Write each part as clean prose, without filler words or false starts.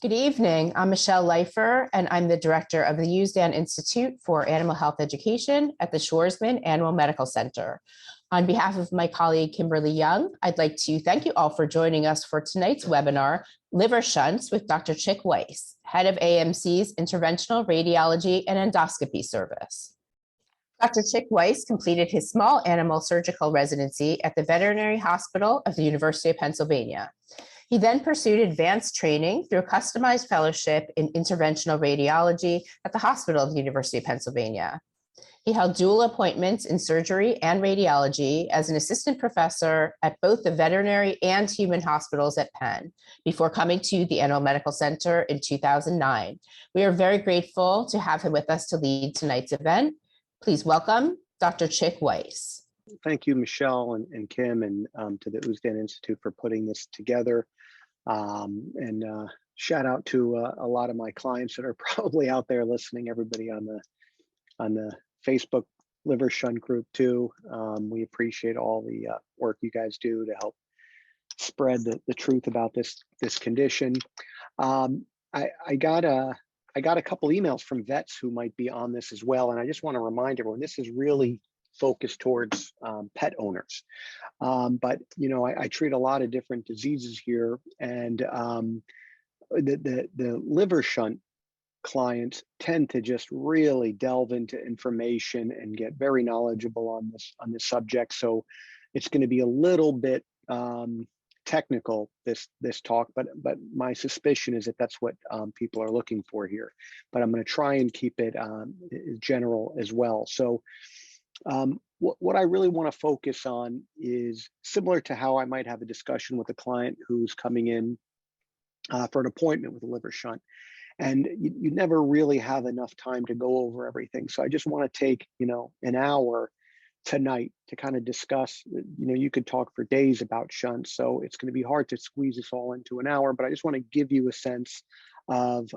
Good evening. I'm Michelle Leifer, and I'm the director of the USDAN Institute for Animal Health Education at the Schwarzman Animal Medical Center. On behalf of my colleague, Kimberly Young, I'd like to thank you all for joining us for tonight's webinar, Liver Shunts with Dr. Chick Weisse, head of AMC's Interventional Radiology and Endoscopy Service. Dr. Chick Weisse completed his small animal surgical residency at the Veterinary Hospital of the University of Pennsylvania. He then pursued advanced training through a customized fellowship in interventional radiology at the Hospital of the University of Pennsylvania. He held dual appointments in surgery and radiology as an assistant professor at both the veterinary and human hospitals at Penn before coming to the Animal Medical Center in 2009. We are very grateful to have him with us to lead tonight's event. Please welcome Dr. Chick Weisse. Thank you, Michelle and Kim, and to the USDAN Institute for putting this together. Shout out to a lot of my clients that are probably out there listening. Everybody on the Facebook Liver Shunt group too. We appreciate all the work you guys do to help spread the truth about this condition. I got a couple emails from vets who might be on this as well, and I just want to remind everyone this is really focused towards pet owners. But you know, I treat a lot of different diseases here, and the liver shunt clients tend to just really delve into information and get very knowledgeable on this subject. So it's going to be a little bit technical, this talk, but my suspicion is that that's what people are looking for here. But I'm going to try and keep it general as well. So what I really want to focus on is similar to how I might have a discussion with a client who's coming in for an appointment with a liver shunt. And you never really have enough time to go over everything. So I just want to take, an hour tonight to kind of discuss, you could talk for days about shunts. So it's going to be hard to squeeze this all into an hour, but I just want to give you a sense of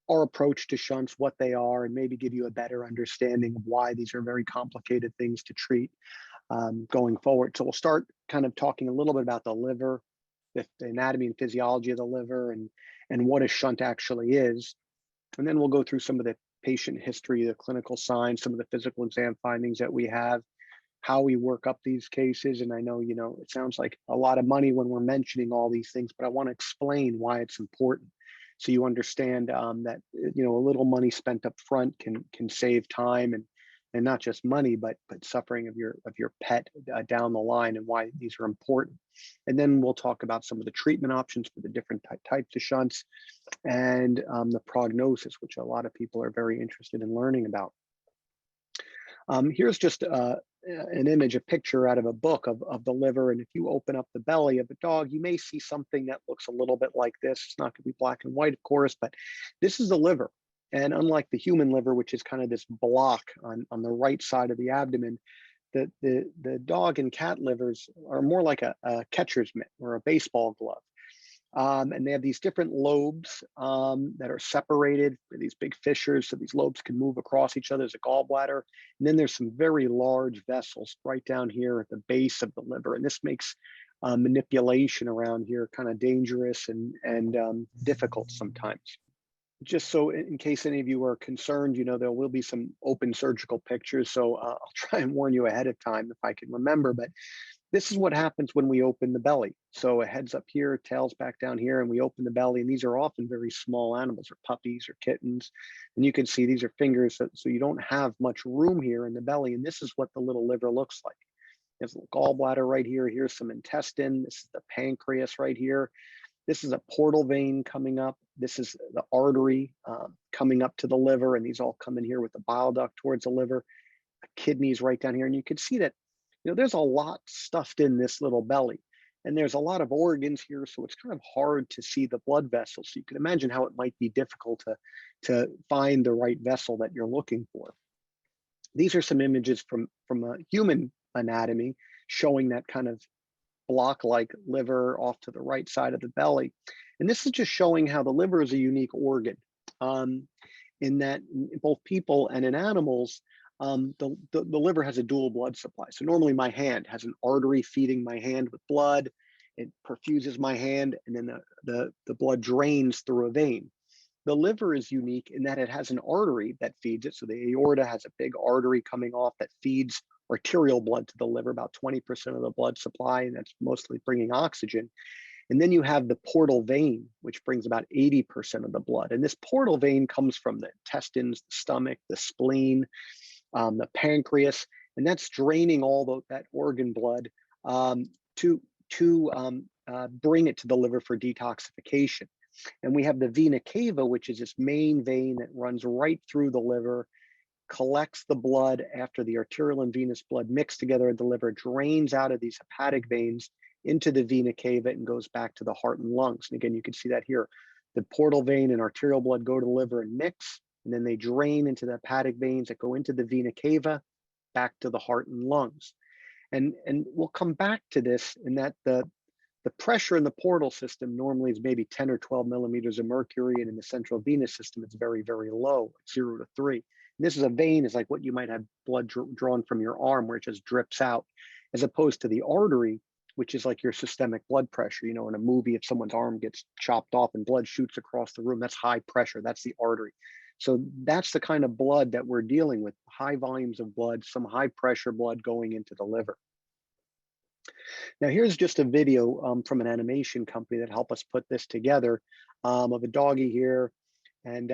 our approach to shunts, what they are, and maybe give you a better understanding of why these are very complicated things to treat going forward. So we'll start kind of talking a little bit about the liver, the anatomy and physiology of the liver, and what a shunt actually is. And then we'll go through some of the patient history, the clinical signs, some of the physical exam findings that we have, how we work up these cases. And I know, it sounds like a lot of money when we're mentioning all these things, but I want to explain why it's important. So you understand that a little money spent up front can save time and not just money, but suffering of your pet down the line, and why these are important. And then we'll talk about some of the treatment options for the different types of shunts, and the prognosis, which a lot of people are very interested in learning about. Here's just an image, a picture out of a book of the liver. And if you open up the belly of a dog, you may see something that looks a little bit like this. It's not going to be black and white, of course, but this is the liver. And unlike the human liver, which is kind of this block on the right side of the abdomen, the dog and cat livers are more like a catcher's mitt or a baseball glove. And they have these different lobes that are separated by these big fissures, so these lobes can move across each other as a gallbladder. And then there's some very large vessels right down here at the base of the liver. And this makes manipulation around here kind of dangerous and difficult sometimes. Just so in case any of you are concerned, there will be some open surgical pictures. So I'll try and warn you ahead of time if I can remember, but this is what happens when we open the belly. So a head's up here, tail's back down here, and we open the belly. And these are often very small animals, or puppies or kittens. And you can see these are fingers, so you don't have much room here in the belly. And this is what the little liver looks like. There's a gallbladder right here. Here's some intestine. This is the pancreas right here. This is a portal vein coming up. This is the artery coming up to the liver, and these all come in here with the bile duct towards the liver. The kidneys right down here, and you can see that there's a lot stuffed in this little belly, and there's a lot of organs here, so it's kind of hard to see the blood vessels. So you can imagine how it might be difficult to find the right vessel that you're looking for. These are some images from a human anatomy showing that kind of block-like liver off to the right side of the belly. And this is just showing how the liver is a unique organ, in that in both people and in animals, the liver has a dual blood supply. So normally my hand has an artery feeding my hand with blood, it perfuses my hand, and then the blood drains through a vein. The liver is unique in that it has an artery that feeds it. So the aorta has a big artery coming off that feeds arterial blood to the liver, about 20% of the blood supply, and that's mostly bringing oxygen. And then you have the portal vein, which brings about 80% of the blood. And this portal vein comes from the intestines, the stomach, the spleen, the pancreas, and that's draining all that organ blood to bring it to the liver for detoxification. And we have the vena cava, which is this main vein that runs right through the liver, collects the blood after the arterial and venous blood mix together at the liver, drains out of these hepatic veins into the vena cava and goes back to the heart and lungs. And again, you can see that here. The portal vein and arterial blood go to the liver and mix, and then they drain into the hepatic veins that go into the vena cava, back to the heart and lungs. And we'll come back to this in that the pressure in the portal system normally is maybe 10 or 12 millimeters of mercury, and in the central venous system, it's very, very low, 0 to 3. And this is a vein, is like what you might have blood drawn from your arm where it just drips out, as opposed to the artery, which is like your systemic blood pressure. You know, in a movie, if someone's arm gets chopped off and blood shoots across the room, that's high pressure, that's the artery. So that's the kind of blood that we're dealing with, high volumes of blood, some high pressure blood going into the liver. Now, here's just a video from an animation company that helped us put this together of a doggy here. And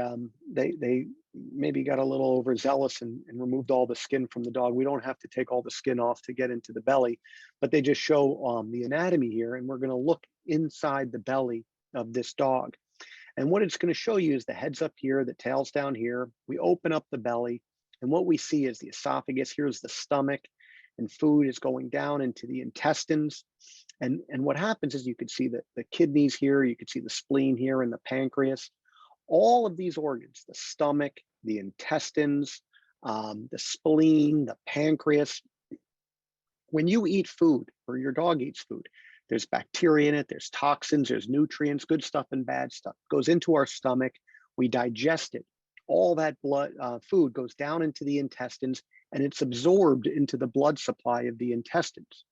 they maybe got a little overzealous and removed all the skin from the dog. We don't have to take all the skin off to get into the belly, but they just show the anatomy here. And we're going to look inside the belly of this dog. And what it's going to show you is the head's up here, the tail's down here. We open up the belly, and what we see is the esophagus. Here's the stomach, and food is going down into the intestines. And what happens is you can see the kidneys here, you can see the spleen here, and the pancreas. All of these organs, the stomach, the intestines, the spleen, the pancreas. When you eat food, or your dog eats food, there's bacteria in it, there's toxins, there's nutrients, good stuff and bad stuff. It goes into our stomach, we digest it. All that blood food goes down into the intestines, and it's absorbed into the blood supply of the intestines.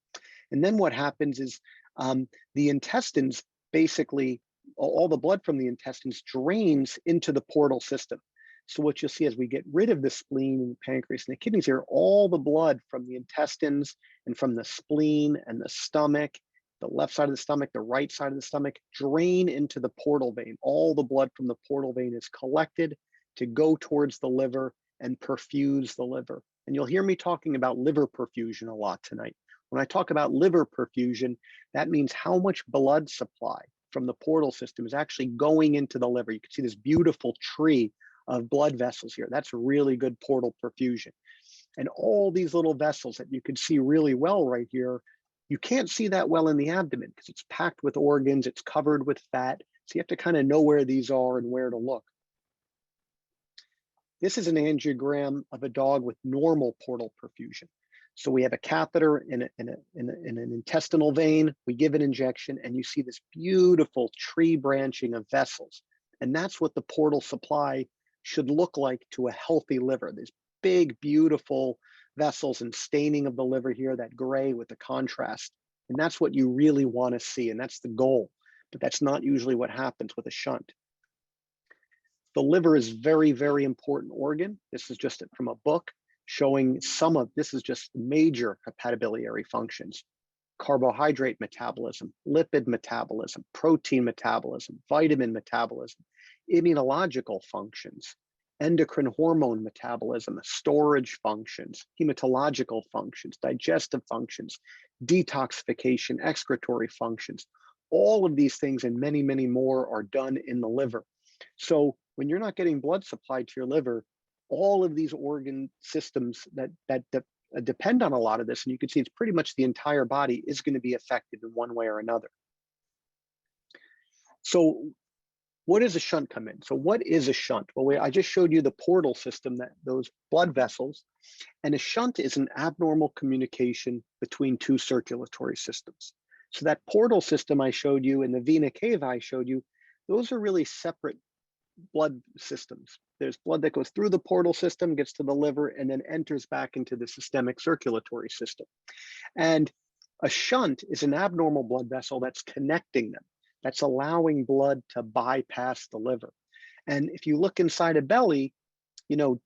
And then what happens is the intestines, basically, all the blood from the intestines drains into the portal system. So what you'll see as we get rid of the spleen and the pancreas and the kidneys here, all the blood from the intestines and from the spleen and the stomach, the left side of the stomach, the right side of the stomach, drain into the portal vein. All the blood from the portal vein is collected to go towards the liver and perfuse the liver. And you'll hear me talking about liver perfusion a lot tonight. When I talk about liver perfusion, that means how much blood supply from the portal system is actually going into the liver. You can see this beautiful tree of blood vessels here. That's really good portal perfusion. And all these little vessels that you can see really well right here, you can't see that well in the abdomen because it's packed with organs, it's covered with fat. So you have to kind of know where these are and where to look. This is an angiogram of a dog with normal portal perfusion. So we have a catheter in an intestinal vein, we give an injection, and you see this beautiful tree branching of vessels. And that's what the portal supply should look like to a healthy liver. There's big, beautiful vessels and staining of the liver here, that gray with the contrast. And that's what you really want to see, and that's the goal. But that's not usually what happens with a shunt. The liver is very, very important organ. This is just from a book showing some of, this is just major hepatobiliary functions: carbohydrate metabolism, lipid metabolism, protein metabolism, vitamin metabolism, immunological functions, endocrine hormone metabolism, storage functions, hematological functions, digestive functions, detoxification, excretory functions. All of these things and many, many more are done in the liver. So when you're not getting blood supplied to your liver, all of these organ systems that depend on a lot of this, and you can see it's pretty much the entire body is going to be affected in one way or another. So what does a shunt come in? So what is a shunt? Well, I just showed you the portal system, that those blood vessels, and a shunt is an abnormal communication between two circulatory systems. So that portal system I showed you and the vena cava I showed you, those are really separate blood systems. There's blood that goes through the portal system, gets to the liver, and then enters back into the systemic circulatory system. And A shunt is an abnormal blood vessel that's connecting them, that's allowing blood to bypass the liver. And if you look inside a belly,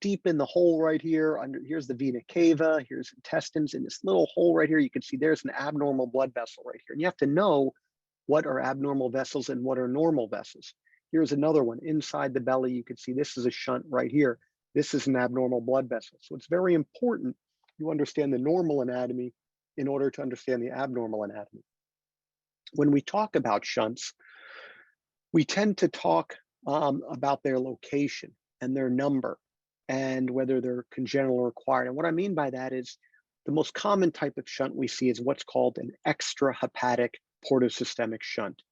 deep in the hole right here, here's the vena cava, here's intestines, in this little hole right here, you can see there's an abnormal blood vessel right here. And you have to know what are abnormal vessels and what are normal vessels. Here's another one inside the belly. You can see this is a shunt right here. This is an abnormal blood vessel. So it's very important you understand the normal anatomy in order to understand the abnormal anatomy. When we talk about shunts, we tend to talk about their location and their number and whether they're congenital or acquired. And what I mean by that is the most common type of shunt we see is what's called an extrahepatic portosystemic shunt.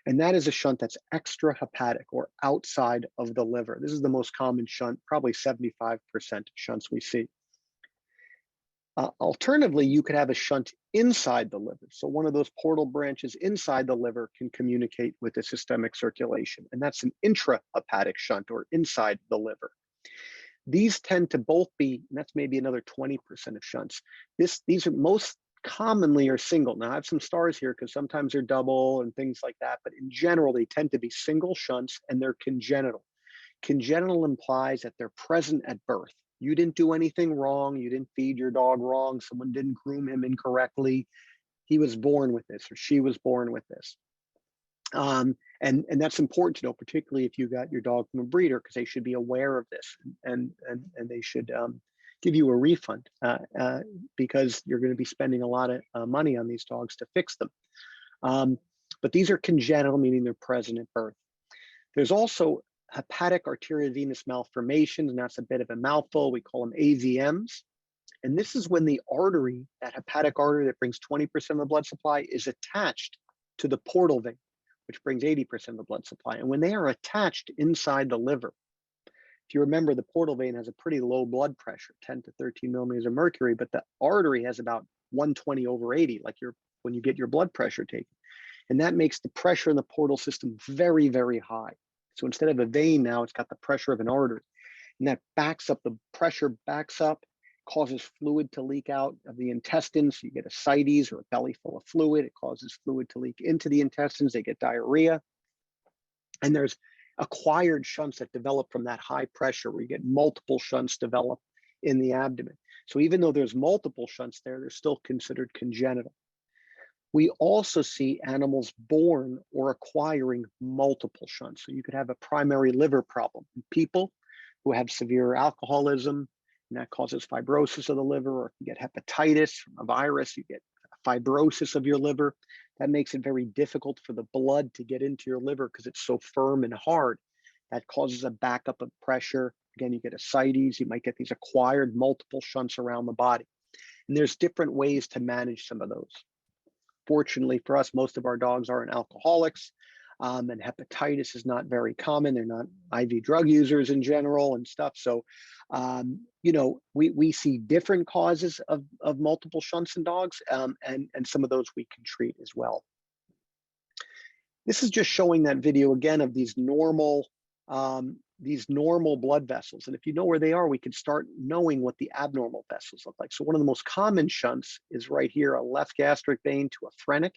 And that is a shunt that's extrahepatic or outside of the liver. This is the most common shunt, probably 75% of shunts we see. Alternatively, you could have a shunt inside the liver. So one of those portal branches inside the liver can communicate with the systemic circulation. And that's an intrahepatic shunt or inside the liver. These tend to both be, and that's maybe another 20% of shunts. These are most commonly are single. Now I have some stars here because sometimes they're double and things like that, but in general, they tend to be single shunts and they're congenital. Congenital implies that they're present at birth. You didn't do anything wrong. You didn't feed your dog wrong. Someone didn't groom him incorrectly. He was born with this or she was born with this. And that's important to know, particularly if you got your dog from a breeder, because they should be aware of this and they should give you a refund because you're going to be spending a lot of money on these dogs to fix them. But these are congenital, meaning they're present at birth. There's also hepatic arteriovenous malformations, and that's a bit of a mouthful. We call them AVMs. And this is when the artery, that hepatic artery that brings 20% of the blood supply, is attached to the portal vein, which brings 80% of the blood supply. And when they are attached inside the liver, if you remember, the portal vein has a pretty low blood pressure, 10 to 13 millimeters of mercury, but the artery has about 120 over 80, like when you get your blood pressure taken. And that makes the pressure in the portal system very, very high. So instead of a vein now, it's got the pressure of an artery. And that backs up, the pressure backs up, causes fluid to leak out of the intestines. You get ascites or a belly full of fluid. It causes fluid to leak into the intestines. They get diarrhea. And there's acquired shunts that develop from that high pressure where you get multiple shunts develop in the abdomen. So even though there's multiple shunts there, they're still considered congenital. We also see animals born or acquiring multiple shunts. So you could have a primary liver problem in people who have severe alcoholism, and that causes fibrosis of the liver, or if you get hepatitis from a virus, you get fibrosis of your liver. That makes it very difficult for the blood to get into your liver because it's so firm and hard. That causes a backup of pressure. Again, you get ascites, you might get these acquired multiple shunts around the body. And there's different ways to manage some of those. Fortunately for us, most of our dogs aren't alcoholics, and hepatitis is not very common. They're not IV drug users in general and stuff. So, we see different causes of multiple shunts in dogs, and some of those we can treat as well. This is just showing that video again of these normal blood vessels. And if you know where they are, we can start knowing what the abnormal vessels look like. So one of the most common shunts is right here, a left gastric vein to a phrenic.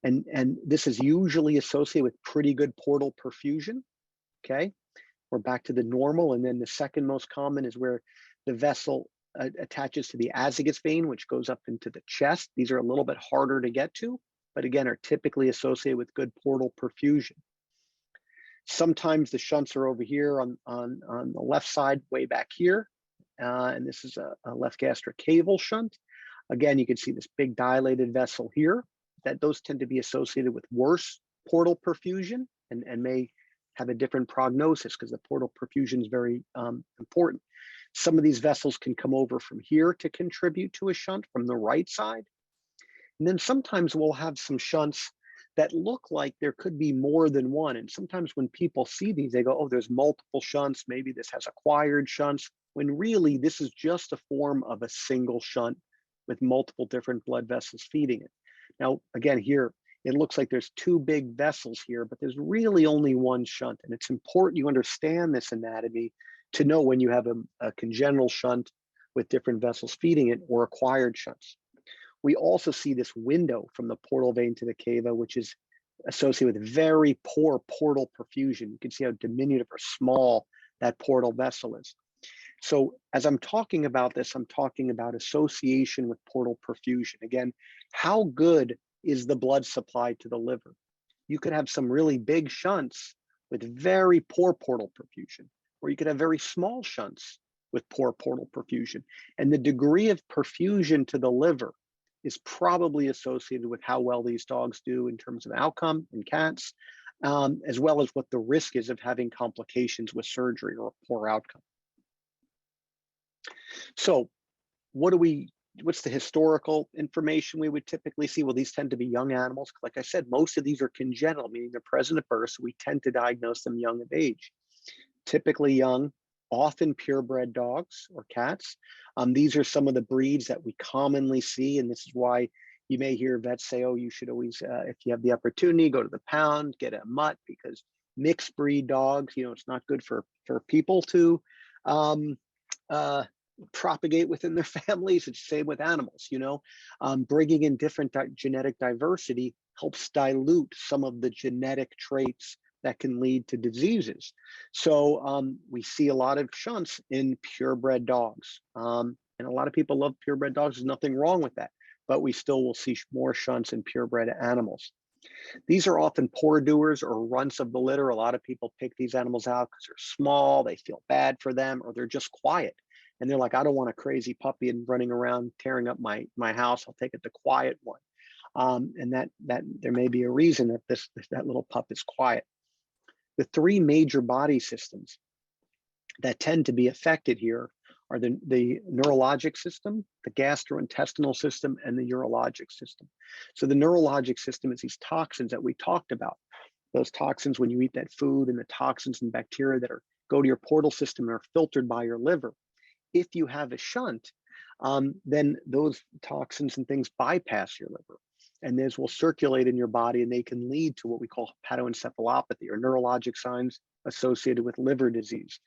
And this is usually associated with pretty good portal perfusion, okay? We're back to the normal. And then the second most common is where the vessel attaches to the azygos vein, which goes up into the chest. These are a little bit harder to get to, but again, are typically associated with good portal perfusion. Sometimes the shunts are over here on the left side, way back here. And this is a left gastric caval shunt. Again, you can see this big dilated vessel here, that those tend to be associated with worse portal perfusion and may have a different prognosis because the portal perfusion is very important. Some of these vessels can come over from here to contribute to a shunt from the right side. And then sometimes we'll have some shunts that look like there could be more than one. And sometimes when people see these, they go, oh, there's multiple shunts. Maybe this has acquired shunts, when really this is just a form of a single shunt with multiple different blood vessels feeding it. Now, again, here, it looks like there's two big vessels here, but there's really only one shunt. And it's important you understand this anatomy to know when you have a congenital shunt with different vessels feeding it or acquired shunts. We also see this window from the portal vein to the cava, which is associated with very poor portal perfusion. You can see how diminutive or small that portal vessel is. So as I'm talking about this, I'm talking about association with portal perfusion. Again, how good is the blood supply to the liver? You could have some really big shunts with very poor portal perfusion, or you could have very small shunts with poor portal perfusion. And the degree of perfusion to the liver is probably associated with how well these dogs do in terms of outcome in cats, as well as what the risk is of having complications with surgery or a poor outcome. So what's the historical information we would typically see? Well, these tend to be young animals. Like I said, most of these are congenital, meaning they're present at birth, so we tend to diagnose them young of age. Typically young, often purebred dogs or cats. These are some of the breeds that we commonly see, and this is why you may hear vets say, oh, you should always, if you have the opportunity, go to the pound, get a mutt, because mixed breed dogs, it's not good for people to propagate within their families. It's the same with animals. Bringing in different genetic diversity helps dilute some of the genetic traits that can lead to diseases. So we see a lot of shunts in purebred dogs, and a lot of people love purebred dogs. There's nothing wrong with that, but we still will see more shunts in purebred animals. These are often poor doers or runts of the litter. A lot of people pick these animals out because they're small, they feel bad for them, or they're just quiet. And they're like, I don't want a crazy puppy and running around tearing up my house. I'll take it the quiet one. And that there may be a reason that that little pup is quiet. The three major body systems that tend to be affected here are the neurologic system, the gastrointestinal system, and the urologic system. So the neurologic system is these toxins that we talked about. Those toxins when you eat that food, and the toxins and bacteria that go to your portal system and are filtered by your liver. If you have a shunt, then those toxins and things bypass your liver, and those will circulate in your body, and they can lead to what we call hepatoencephalopathy, or neurologic signs associated with liver disease.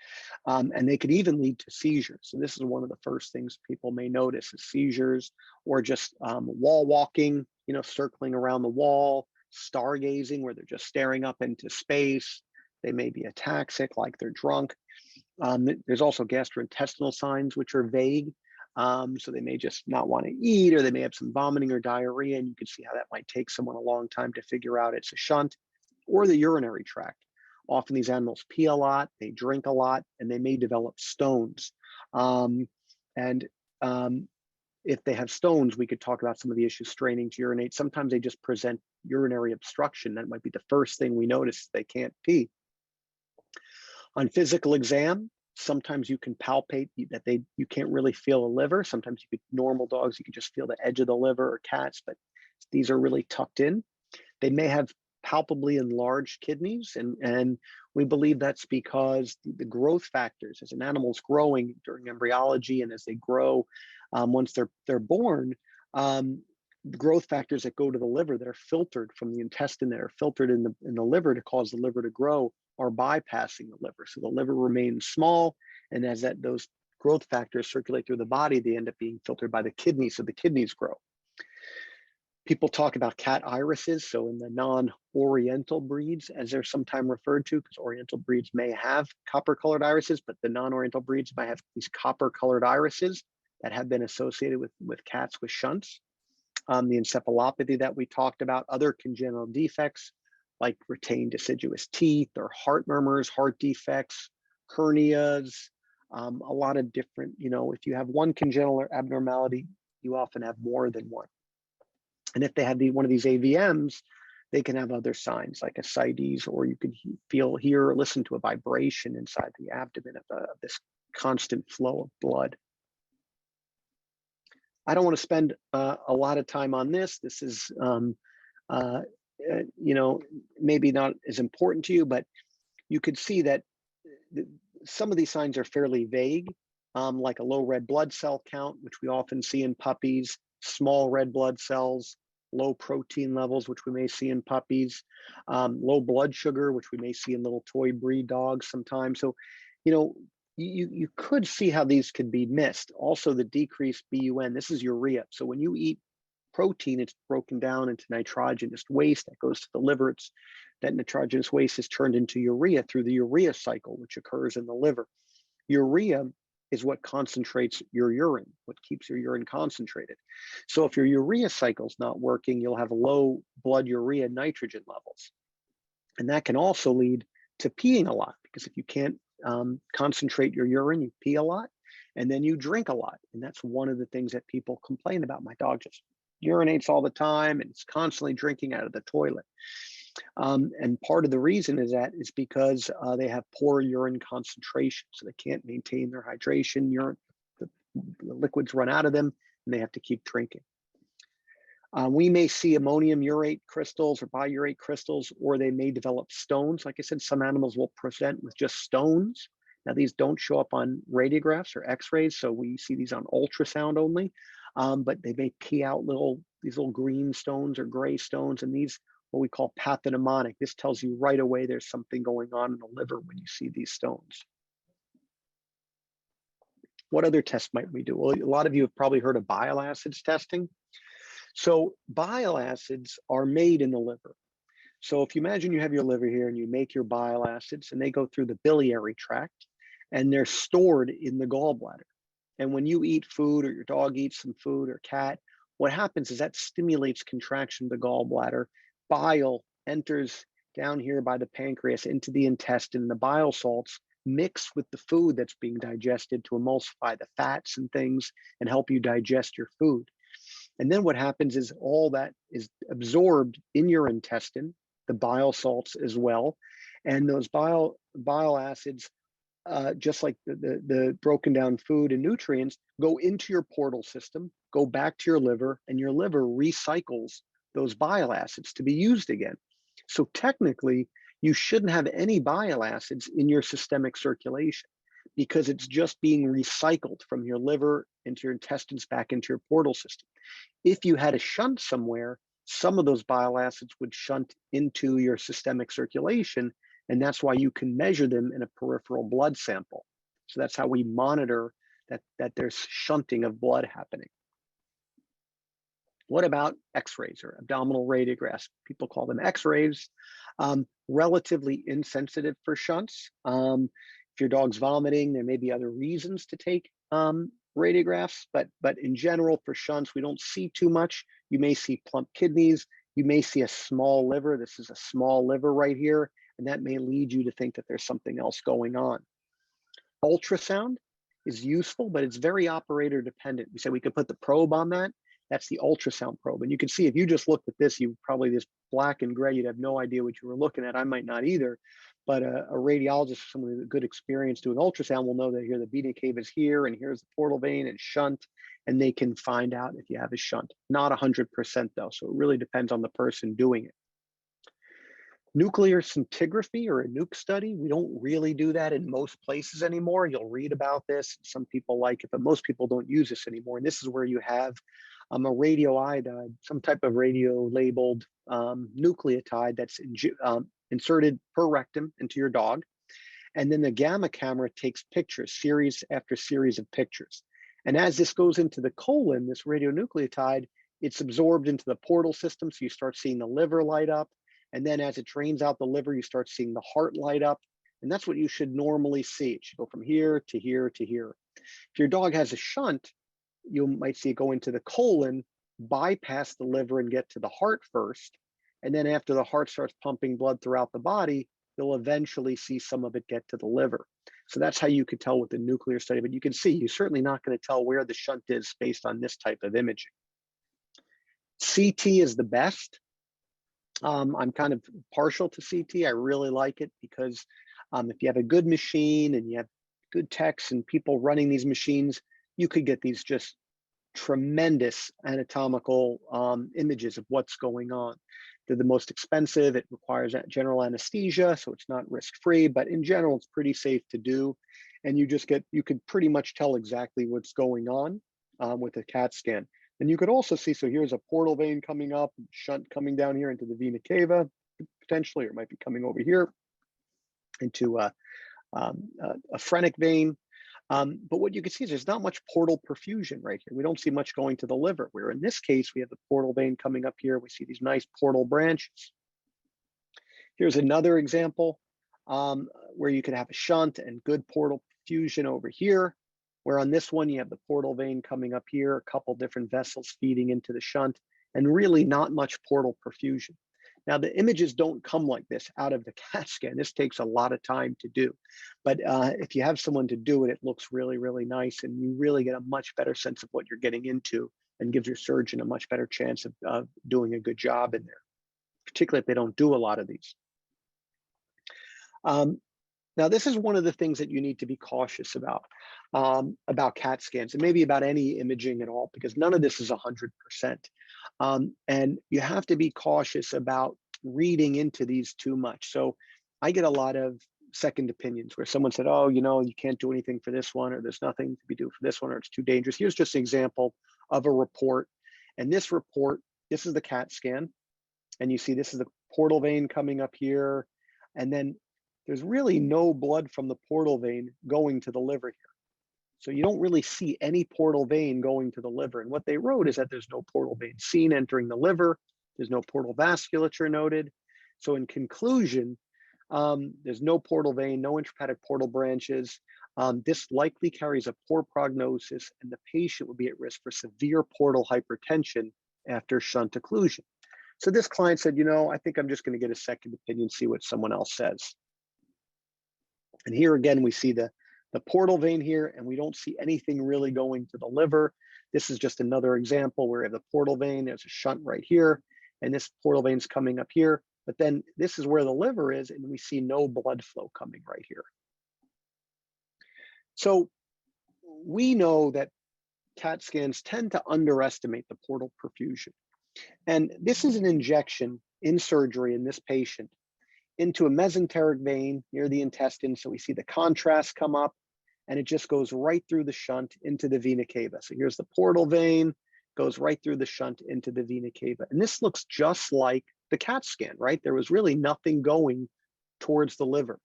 And they could even lead to seizures. So this is one of the first things people may notice is seizures, or just wall walking, circling around the wall, stargazing, where they're just staring up into space. They may be ataxic, like they're drunk. There's also gastrointestinal signs, which are vague. So they may just not want to eat, or they may have some vomiting or diarrhea, and you can see how that might take someone a long time to figure out it's a shunt. Or the urinary tract. Often these animals pee a lot, they drink a lot, and they may develop stones. If they have stones, we could talk about some of the issues straining to urinate. Sometimes they just present urinary obstruction. That might be the first thing we notice. They can't pee. On physical exam, sometimes you can palpate that you can't really feel a liver. Sometimes normal dogs, you can just feel the edge of the liver, or cats, but these are really tucked in. They may have palpably enlarged kidneys, and we believe that's because the growth factors, as an animal's growing during embryology and as they grow, once they're born, the growth factors that go to the liver that are filtered from the intestine, that are filtered in the liver to cause the liver to grow, are bypassing the liver. So the liver remains small, and as those growth factors circulate through the body, they end up being filtered by the kidneys, so the kidneys grow. People talk about cat irises, so in the non-oriental breeds, as they're sometimes referred to, because oriental breeds may have copper-colored irises, but the non-oriental breeds might have these copper-colored irises that have been associated with cats with shunts. The encephalopathy that we talked about, other congenital defects like retained deciduous teeth, or heart murmurs, heart defects, hernias, a lot of different, if you have one congenital abnormality, you often have more than one. And if they have one of these AVMs, they can have other signs like ascites, or you could hear or listen to a vibration inside the abdomen of this constant flow of blood. I don't want to spend a lot of time on this. This is, maybe not as important to you, but you could see that some of these signs are fairly vague, like a low red blood cell count, which we often see in puppies, small red blood cells, low protein levels, which we may see in puppies, low blood sugar, which we may see in little toy breed dogs sometimes. So, you could see how these could be missed. Also, the decreased BUN, this is urea. So when you eat protein, it's broken down into nitrogenous waste that goes to the liver. That nitrogenous waste is turned into urea through the urea cycle, which occurs in the liver. Urea is what concentrates your urine, what keeps your urine concentrated. So if your urea cycle's not working, you'll have low blood urea nitrogen levels. And that can also lead to peeing a lot, because if you can't concentrate your urine, you pee a lot, and then you drink a lot. And that's one of the things that people complain about. My dog just urinates all the time and it's constantly drinking out of the toilet. And part of the reason is because they have poor urine concentration, so they can't maintain their hydration. The liquids run out of them, and they have to keep drinking. We may see ammonium urate crystals or biurate crystals, or they may develop stones. Like I said, some animals will present with just stones. Now, these don't show up on radiographs or X-rays, so we see these on ultrasound only. But they may pee out these little green stones or gray stones, and these what we call pathognomonic. This tells you right away there's something going on in the liver when you see these stones. What other tests might we do? Well, a lot of you have probably heard of bile acids testing. So bile acids are made in the liver. So if you imagine you have your liver here and you make your bile acids, and they go through the biliary tract and they're stored in the gallbladder. And when you eat food, or your dog eats some food, or cat, what happens is that stimulates contraction of the gallbladder. Bile enters down here by the pancreas into the intestine. The bile salts mix with the food that's being digested to emulsify the fats and things and help you digest your food. And then what happens is all that is absorbed in your intestine, the bile salts as well. And those bile acids, just like the broken down food and nutrients, go into your portal system, go back to your liver, and your liver recycles those bile acids to be used again. So technically, you shouldn't have any bile acids in your systemic circulation, because it's just being recycled from your liver into your intestines back into your portal system. If you had a shunt somewhere, some of those bile acids would shunt into your systemic circulation, and that's why you can measure them in a peripheral blood sample. So that's how we monitor that there's shunting of blood happening. What about X-rays or abdominal radiographs? People call them X-rays. Relatively insensitive for shunts. If your dog's vomiting, there may be other reasons to take radiographs, but in general, for shunts, we don't see too much. You may see plump kidneys. You may see a small liver. This is a small liver right here, and that may lead you to think that there's something else going on. Ultrasound is useful, but it's very operator dependent. We said we could put the probe on that. That's the ultrasound probe. And you can see if you just looked at this, you probably this black and gray, you'd have no idea what you were looking at. I might not either, but a radiologist, someone with good experience doing ultrasound, will know that here the vena cava is here, and here's the portal vein and shunt, and they can find out if you have a shunt. Not 100% though, so it really depends on the person doing it. Nuclear scintigraphy or a nuke study, we don't really do that in most places anymore. You'll read about this. Some people like it, but most people don't use this anymore. And this is where you have a radioiodide, some type of radio labeled nucleotide that's inserted per rectum into your dog. And then the gamma camera takes pictures, series after series of pictures. And as this goes into the colon, this radionucleotide, it's absorbed into the portal system. So you start seeing the liver light up. And then as it drains out the liver, you start seeing the heart light up. And that's what you should normally see. It should go from here to here to here. If your dog has a shunt, you might see it go into the colon, bypass the liver and get to the heart first. And then after the heart starts pumping blood throughout the body, you'll eventually see some of it get to the liver. So that's how you could tell with the nuclear study. But you can see, you're certainly not going to tell where the shunt is based on this type of imaging. CT is the best. I'm kind of partial to CT. I really like it because if you have a good machine and you have good techs and people running these machines, you could get these just tremendous anatomical images of what's going on. They're the most expensive. It requires general anesthesia, so it's not risk-free, but in general, it's pretty safe to do. And you could pretty much tell exactly what's going on with a CAT scan. And you could also see, so here's a portal vein coming up, shunt coming down here into the vena cava, potentially, or it might be coming over here into a phrenic vein. But what you can see is there's not much portal perfusion right here. We don't see much going to the liver, where in this case, we have the portal vein coming up here. We see these nice portal branches. Here's another example where you could have a shunt and good portal perfusion over here, where on this one, you have the portal vein coming up here, a couple different vessels feeding into the shunt, and really not much portal perfusion. Now, the images don't come like this out of the CAT scan. This takes a lot of time to do. But if you have someone to do it, it looks really, really nice. And you really get a much better sense of what you're getting into and gives your surgeon a much better chance of doing a good job in there, particularly if they don't do a lot of these. Now, this is one of the things that you need to be cautious about CAT scans and maybe about any imaging at all, because none of this is 100%. And you have to be cautious about reading into these too much. So I get a lot of second opinions where someone said, oh, you can't do anything for this one, or there's nothing to be done for this one, or it's too dangerous. Here's just an example of a report. And this report, this is the CAT scan. And you see this is the portal vein coming up here. And then there's really no blood from the portal vein going to the liver here. So you don't really see any portal vein going to the liver. And what they wrote is that there's no portal vein seen entering the liver. There's no portal vasculature noted. So in conclusion, there's no portal vein, no intrahepatic portal branches. This likely carries a poor prognosis, and the patient will be at risk for severe portal hypertension after shunt occlusion. So this client said, I think I'm just going to get a second opinion, see what someone else says. And here again, we see the portal vein here, and we don't see anything really going to the liver. This is just another example where we have the portal vein, there's a shunt right here, and this portal vein's coming up here. But then this is where the liver is, and we see no blood flow coming right here. So we know that CAT scans tend to underestimate the portal perfusion. And this is an injection in surgery in this patient into a mesenteric vein near the intestine. So we see the contrast come up, and it just goes right through the shunt into the vena cava. So here's the portal vein, goes right through the shunt into the vena cava. And this looks just like the CAT scan, right? There was really nothing going towards the liver.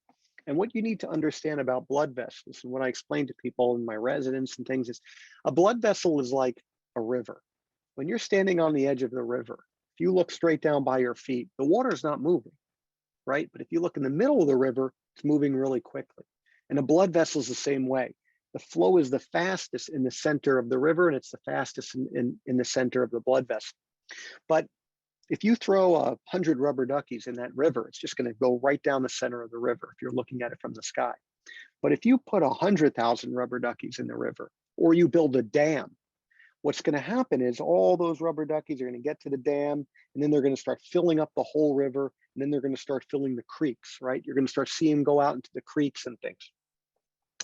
And what you need to understand about blood vessels, and what I explain to people in my residence and things, is a blood vessel is like a river. When you're standing on the edge of the river, if you look straight down by your feet, the water is not moving, right? But if you look in the middle of the river, it's moving really quickly. And a blood vessel is the same way. The flow is the fastest in the center of the river, and it's the fastest in the center of the blood vessel. But if you throw 100 rubber duckies in that river, it's just going to go right down the center of the river if you're looking at it from the sky. But if you put 100,000 rubber duckies in the river, or you build a dam, what's going to happen is all those rubber duckies are going to get to the dam, and then they're going to start filling up the whole river, and then they're going to start filling the creeks, right? You're going to start seeing them go out into the creeks and things.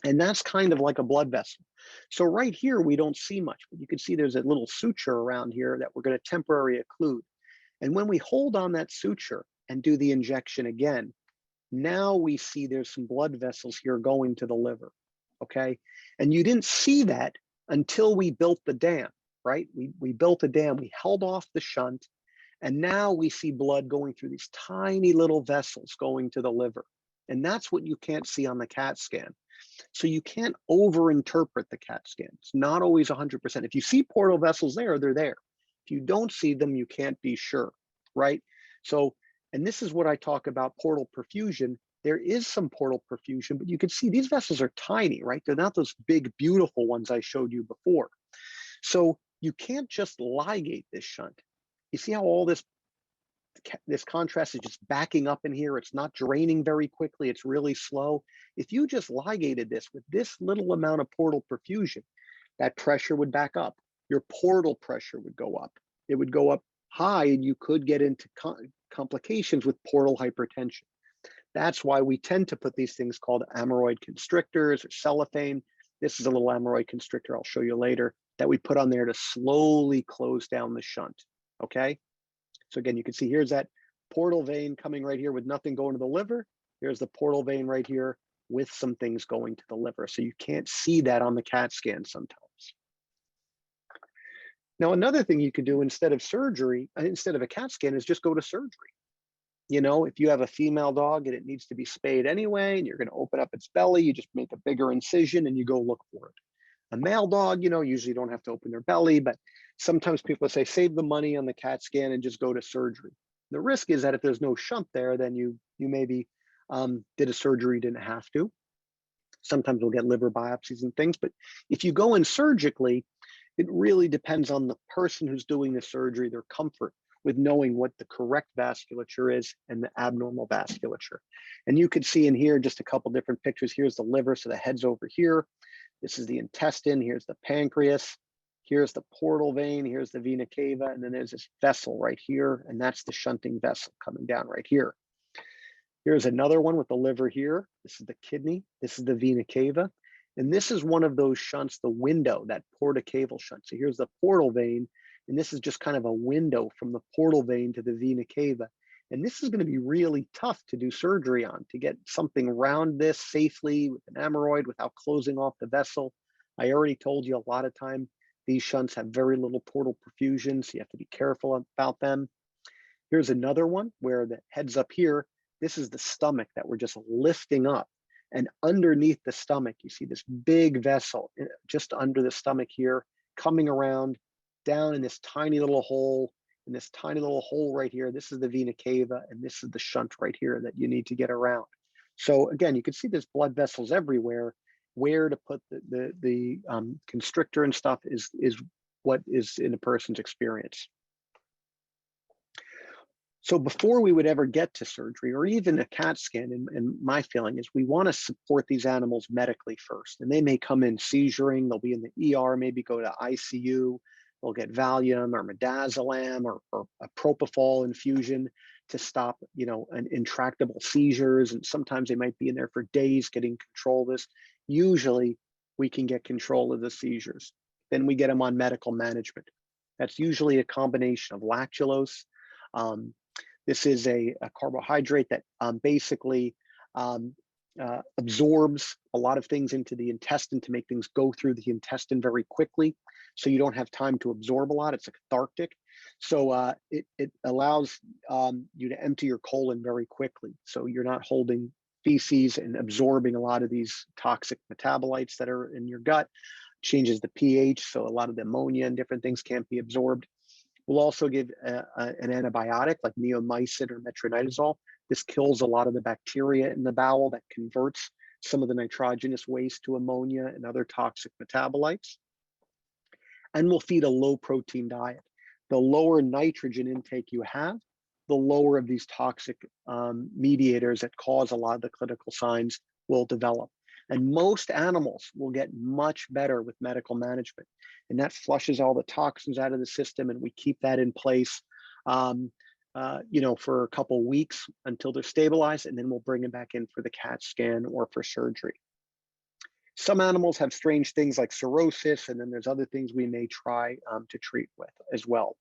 And that's kind of like a blood vessel. So right here, we don't see much, but you can see there's a little suture around here that we're going to temporarily occlude. And when we hold on that suture and do the injection again, now we see there's some blood vessels here going to the liver, okay? And you didn't see that until we built the dam, right? We built a dam, we held off the shunt, and now we see blood going through these tiny little vessels going to the liver. And that's what you can't see on the CAT scan. So you can't overinterpret the CAT scan. It's not always 100%. If you see portal vessels there, they're there. If you don't see them, you can't be sure, right? So, and this is what I talk about portal perfusion. There is some portal perfusion, but you can see these vessels are tiny, right? They're not those big, beautiful ones I showed you before. So you can't just ligate this shunt. You see how all this contrast is just backing up in here. It's not draining very quickly. It's really slow. If you just ligated this with this little amount of portal perfusion, that pressure would back up. Your portal pressure would go up. It would go up high, and you could get into complications with portal hypertension. That's why we tend to put these things called hemorrhoid constrictors or cellophane. This is a little hemorrhoid constrictor I'll show you later that we put on there to slowly close down the shunt, okay? So again, you can see here's that portal vein coming right here with nothing going to the liver. Here's the portal vein right here with some things going to the liver. So you can't see that on the CAT scan sometimes. Now, another thing you could do instead of surgery, instead of a CAT scan, is just go to surgery. You know, if you have a female dog and it needs to be spayed anyway, and you're going to open up its belly, you just make a bigger incision and you go look for it. A male dog, you know, usually don't have to open their belly, but sometimes people say save the money on the CAT scan and just go to surgery. The risk is that if there's no shunt there, then you maybe did a surgery, didn't have to. Sometimes we'll get liver biopsies and things, but if you go in surgically, it really depends on the person who's doing the surgery, their comfort with knowing what the correct vasculature is and the abnormal vasculature. And you could see in here just a couple different pictures. Here's the liver, so the head's over here. This is the intestine, here's the pancreas, here's the portal vein, here's the vena cava, and then there's this vessel right here, and that's the shunting vessel coming down right here. Here's another one with the liver here. This is the kidney, this is the vena cava, and this is one of those shunts, the window, that portocaval shunt. So here's the portal vein, and this is just kind of a window from the portal vein to the vena cava. And this is going to be really tough to do surgery on, to get something around this safely with an hemorrhoid without closing off the vessel. I already told you a lot of time, these shunts have very little portal perfusion, so you have to be careful about them. Here's another one where the head's up here. This is the stomach that we're just lifting up. And underneath the stomach, you see this big vessel just under the stomach here, coming around down in this tiny little hole, right here. This is the vena cava, and this is the shunt right here that you need to get around. So again, you can see there's blood vessels everywhere. Where to put the constrictor and stuff is what is in a person's experience. So before we would ever get to surgery or even a CAT scan, and my feeling is we want to support these animals medically first. And they may come in seizuring, they'll be in the ER, maybe go to ICU, they'll get Valium or midazolam or a propofol infusion to stop, you know, an intractable seizures. And sometimes they might be in there for days getting control of this. Usually we can get control of the seizures. Then we get them on medical management. That's usually a combination of lactulose. This is a carbohydrate that basically absorbs a lot of things into the intestine to make things go through the intestine very quickly. So you don't have time to absorb a lot. It's a cathartic. So it allows you to empty your colon very quickly. So you're not holding feces and absorbing a lot of these toxic metabolites that are in your gut. Changes the pH, so a lot of the ammonia and different things can't be absorbed. We'll also give an antibiotic like neomycin or metronidazole. This kills a lot of the bacteria in the bowel that converts some of the nitrogenous waste to ammonia and other toxic metabolites. And we'll feed a low protein diet. The lower nitrogen intake you have, the lower of these toxic mediators that cause a lot of the clinical signs will develop. And most animals will get much better with medical management. And that flushes all the toxins out of the system, and we keep that in place you know, for a couple of weeks until they're stabilized, and then we'll bring them back in for the CAT scan or for surgery. Some animals have strange things like cirrhosis, and then there's other things we may try to treat with as well.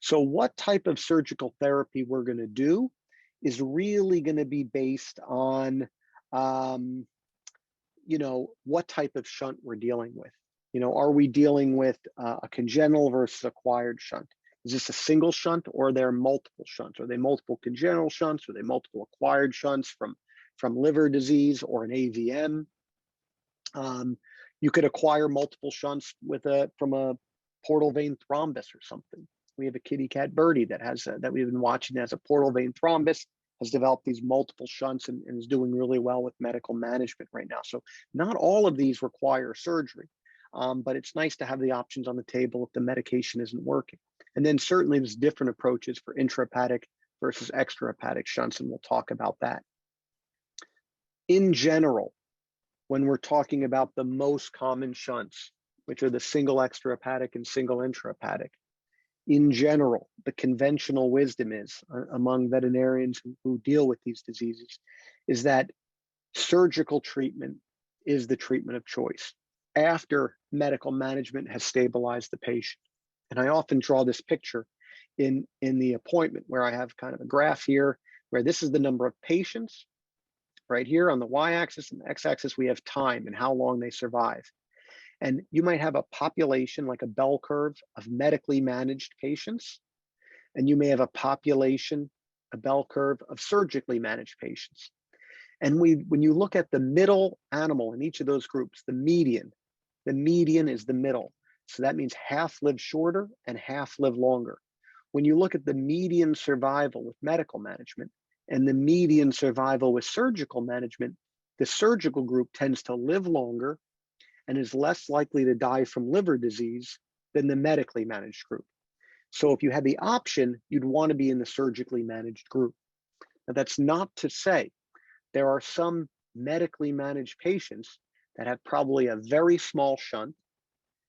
So what type of surgical therapy we're going to do is really going to be based on, you know, what type of shunt we're dealing with. You know, are we dealing with a congenital versus acquired shunt? Is this a single shunt, or are there multiple shunts? Are they multiple congenital shunts? Are they multiple acquired shunts from liver disease or an AVM? You could acquire multiple shunts from a portal vein thrombus or something. We have a kitty cat birdie that has that we've been watching as a portal vein thrombus, has developed these multiple shunts and is doing really well with medical management right now. So not all of these require surgery, but it's nice to have the options on the table if the medication isn't working. And then certainly there's different approaches for intrahepatic versus extrahepatic shunts, and we'll talk about that. In general, when we're talking about the most common shunts, which are the single extrahepatic and single intrahepatic, in general, the conventional wisdom is among veterinarians who deal with these diseases is that surgical treatment is the treatment of choice after medical management has stabilized the patient. And I often draw this picture in the appointment where I have kind of a graph here where this is the number of patients. Right here on the y-axis and the x-axis, we have time and how long they survive. And you might have a population like a bell curve of medically managed patients, and you may have a population a bell curve of surgically managed patients. And when you look at the middle animal in each of those groups, the median is the middle. So that means half live shorter and half live longer. When you look at the median survival with medical management and the median survival with surgical management, the surgical group tends to live longer and is less likely to die from liver disease than the medically managed group. So if you had the option, you'd want to be in the surgically managed group. Now, that's not to say there are some medically managed patients that have probably a very small shunt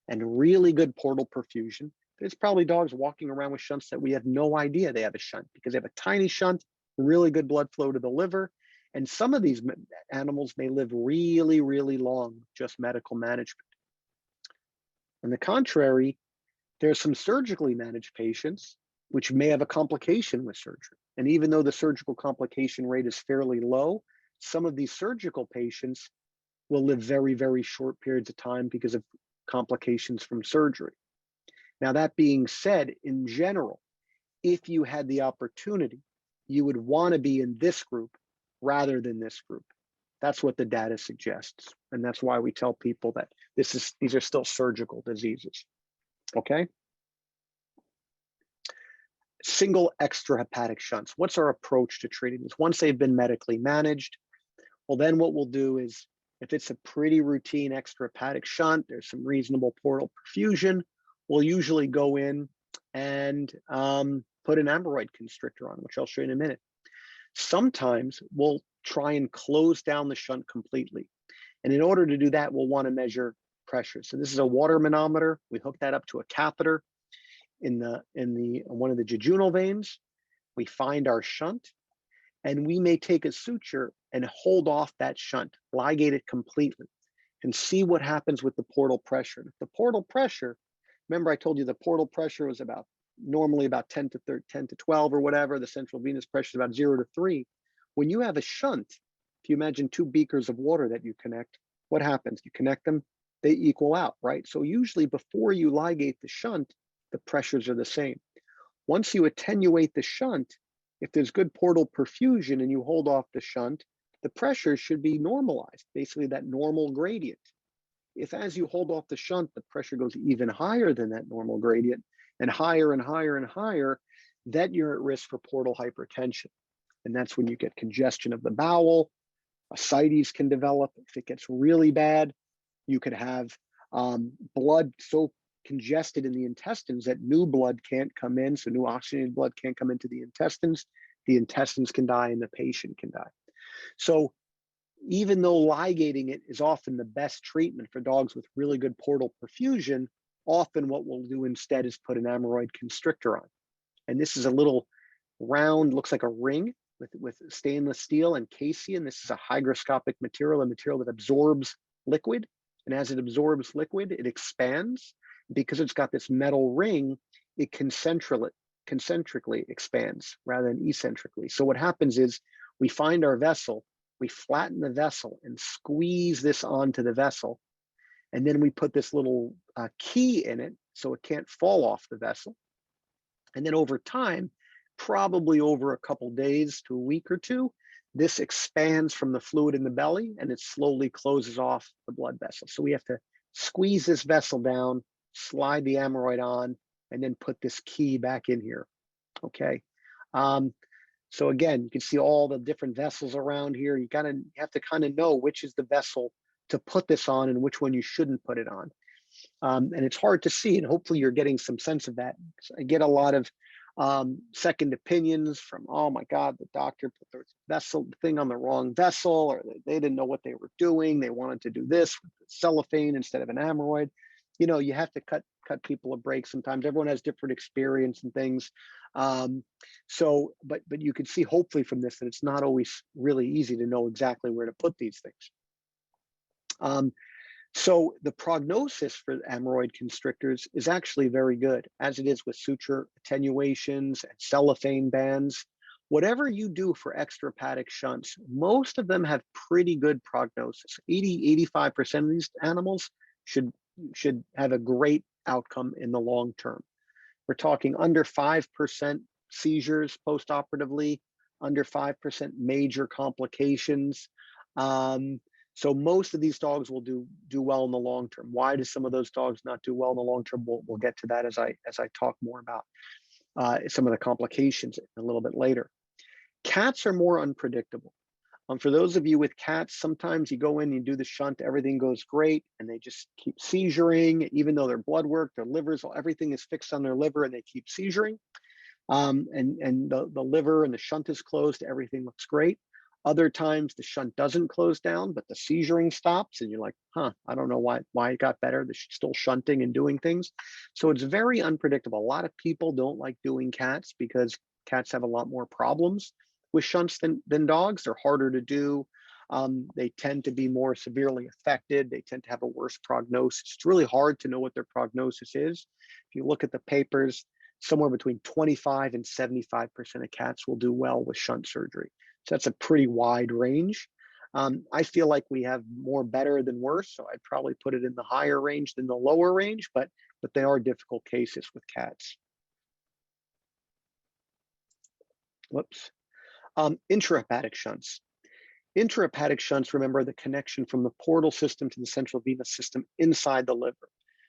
and really good portal perfusion. There's probably dogs walking around with shunts that we have no idea they have a shunt because they have a tiny shunt, really good blood flow to the liver. And some of these animals may live really, really long, just medical management. On the contrary, there are some surgically managed patients which may have a complication with surgery. And even though the surgical complication rate is fairly low, some of these surgical patients will live very, very short periods of time because of complications from surgery. Now, that being said, in general, if you had the opportunity, you would want to be in this group rather than this group. That's what the data suggests. And that's why we tell people that these are still surgical diseases. Okay. Single extrahepatic shunts. What's our approach to treating this? Once they've been medically managed, well, then what we'll do is, if it's a pretty routine extrahepatic shunt, there's some reasonable portal perfusion, we'll usually go in and put an hemorrhoid constrictor on, which I'll show you in a minute. Sometimes we'll try and close down the shunt completely. And in order to do that, we'll want to measure pressure. So this is a water manometer. We hook that up to a catheter in one of the jejunal veins. We find our shunt, and we may take a suture and hold off that shunt, ligate it completely, and see what happens with the portal pressure. If the portal pressure, remember I told you the portal pressure was normally about 10 to 12 or whatever. The central venous pressure is about 0 to 3. When you have a shunt, if you imagine 2 beakers of water that you connect, what happens? You connect them, they equal out, right? So usually before you ligate the shunt, the pressures are the same. Once you attenuate the shunt, if there's good portal perfusion and you hold off the shunt, the pressure should be normalized, basically that normal gradient. If as you hold off the shunt, the pressure goes even higher than that normal gradient and higher and higher and higher, then you're at risk for portal hypertension. And that's when you get congestion of the bowel, ascites can develop. If it gets really bad, you could have blood so congested in the intestines that new blood can't come in, so new oxygenated blood can't come into the intestines can die and the patient can die. So even though ligating it is often the best treatment for dogs with really good portal perfusion, often what we'll do instead is put an hemorrhoid constrictor on. And this is a little round, looks like a ring with stainless steel and casein. This is a hygroscopic material, a material that absorbs liquid. And as it absorbs liquid, it expands. Because it's got this metal ring, it concentrically expands rather than eccentrically. So what happens is we find our vessel, we flatten the vessel and squeeze this onto the vessel. And then we put this little key in it so it can't fall off the vessel. And then over time, probably over a couple days to a week or two, this expands from the fluid in the belly and it slowly closes off the blood vessel. So we have to squeeze this vessel down, slide the hemorrhoid on, and then put this key back in here, okay? So again, you can see all the different vessels around here. You have to kind of know which is the vessel to put this on and which one you shouldn't put it on. And it's hard to see, and hopefully you're getting some sense of that. So I get a lot of second opinions from, oh my God, the doctor put the vessel thing on the wrong vessel, or they didn't know what they were doing. They wanted to do this with cellophane instead of an hemorrhoid. You know, you have to cut people a break sometimes. Everyone has different experience and things. So, but you can see hopefully from this that it's not always really easy to know exactly where to put these things. So the prognosis for hemorrhoid constrictors is actually very good, as it is with suture attenuations and cellophane bands. Whatever you do for extrahepatic shunts, most of them have pretty good prognosis. 85% of these animals should have a great outcome in the long term. We're talking under 5% seizures postoperatively, under 5% major complications. So most of these dogs will do well in the long term. Why do some of those dogs not do well in the long term? We'll get to that as I talk more about some of the complications a little bit later. Cats are more unpredictable. For those of you with cats, sometimes you go in, you do the shunt, everything goes great, and they just keep seizuring, even though their blood work, their livers, everything is fixed on their liver, and they keep seizuring. And the liver and the shunt is closed, everything looks great. Other times the shunt doesn't close down, but the seizuring stops, and you're like, I don't know why it got better. They're still shunting and doing things. So it's very unpredictable. A lot of people don't like doing cats because cats have a lot more problems with shunts than dogs. They're harder to do. They tend to be more severely affected. They tend to have a worse prognosis. It's really hard to know what their prognosis is. If you look at the papers, somewhere between 25 and 75% of cats will do well with shunt surgery. So that's a pretty wide range. I feel like we have more better than worse, so I'd probably put it in the higher range than the lower range, but they are difficult cases with cats. Whoops. Intrahepatic shunts. Intrahepatic shunts, remember the connection from the portal system to the central venous system inside the liver.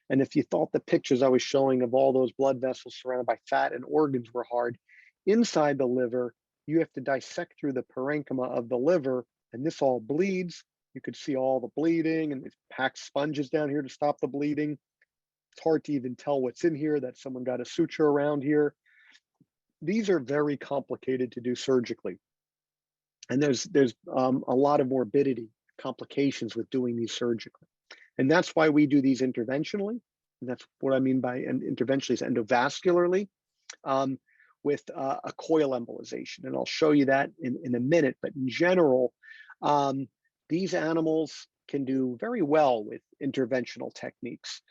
And if you thought the pictures I was showing of all those blood vessels surrounded by fat and organs were hard, inside the liver, you have to dissect through the parenchyma of the liver, and this all bleeds. You could see all the bleeding, and they've packed sponges down here to stop the bleeding. It's hard to even tell what's in here, that someone got a suture around here. These are very complicated to do surgically. And there's a lot of morbidity, complications with doing these surgically. And that's why we do these interventionally. And that's what I mean by interventionally is endovascularly with a coil embolization. And I'll show you that in a minute. But in general, these animals can do very well with interventional techniques.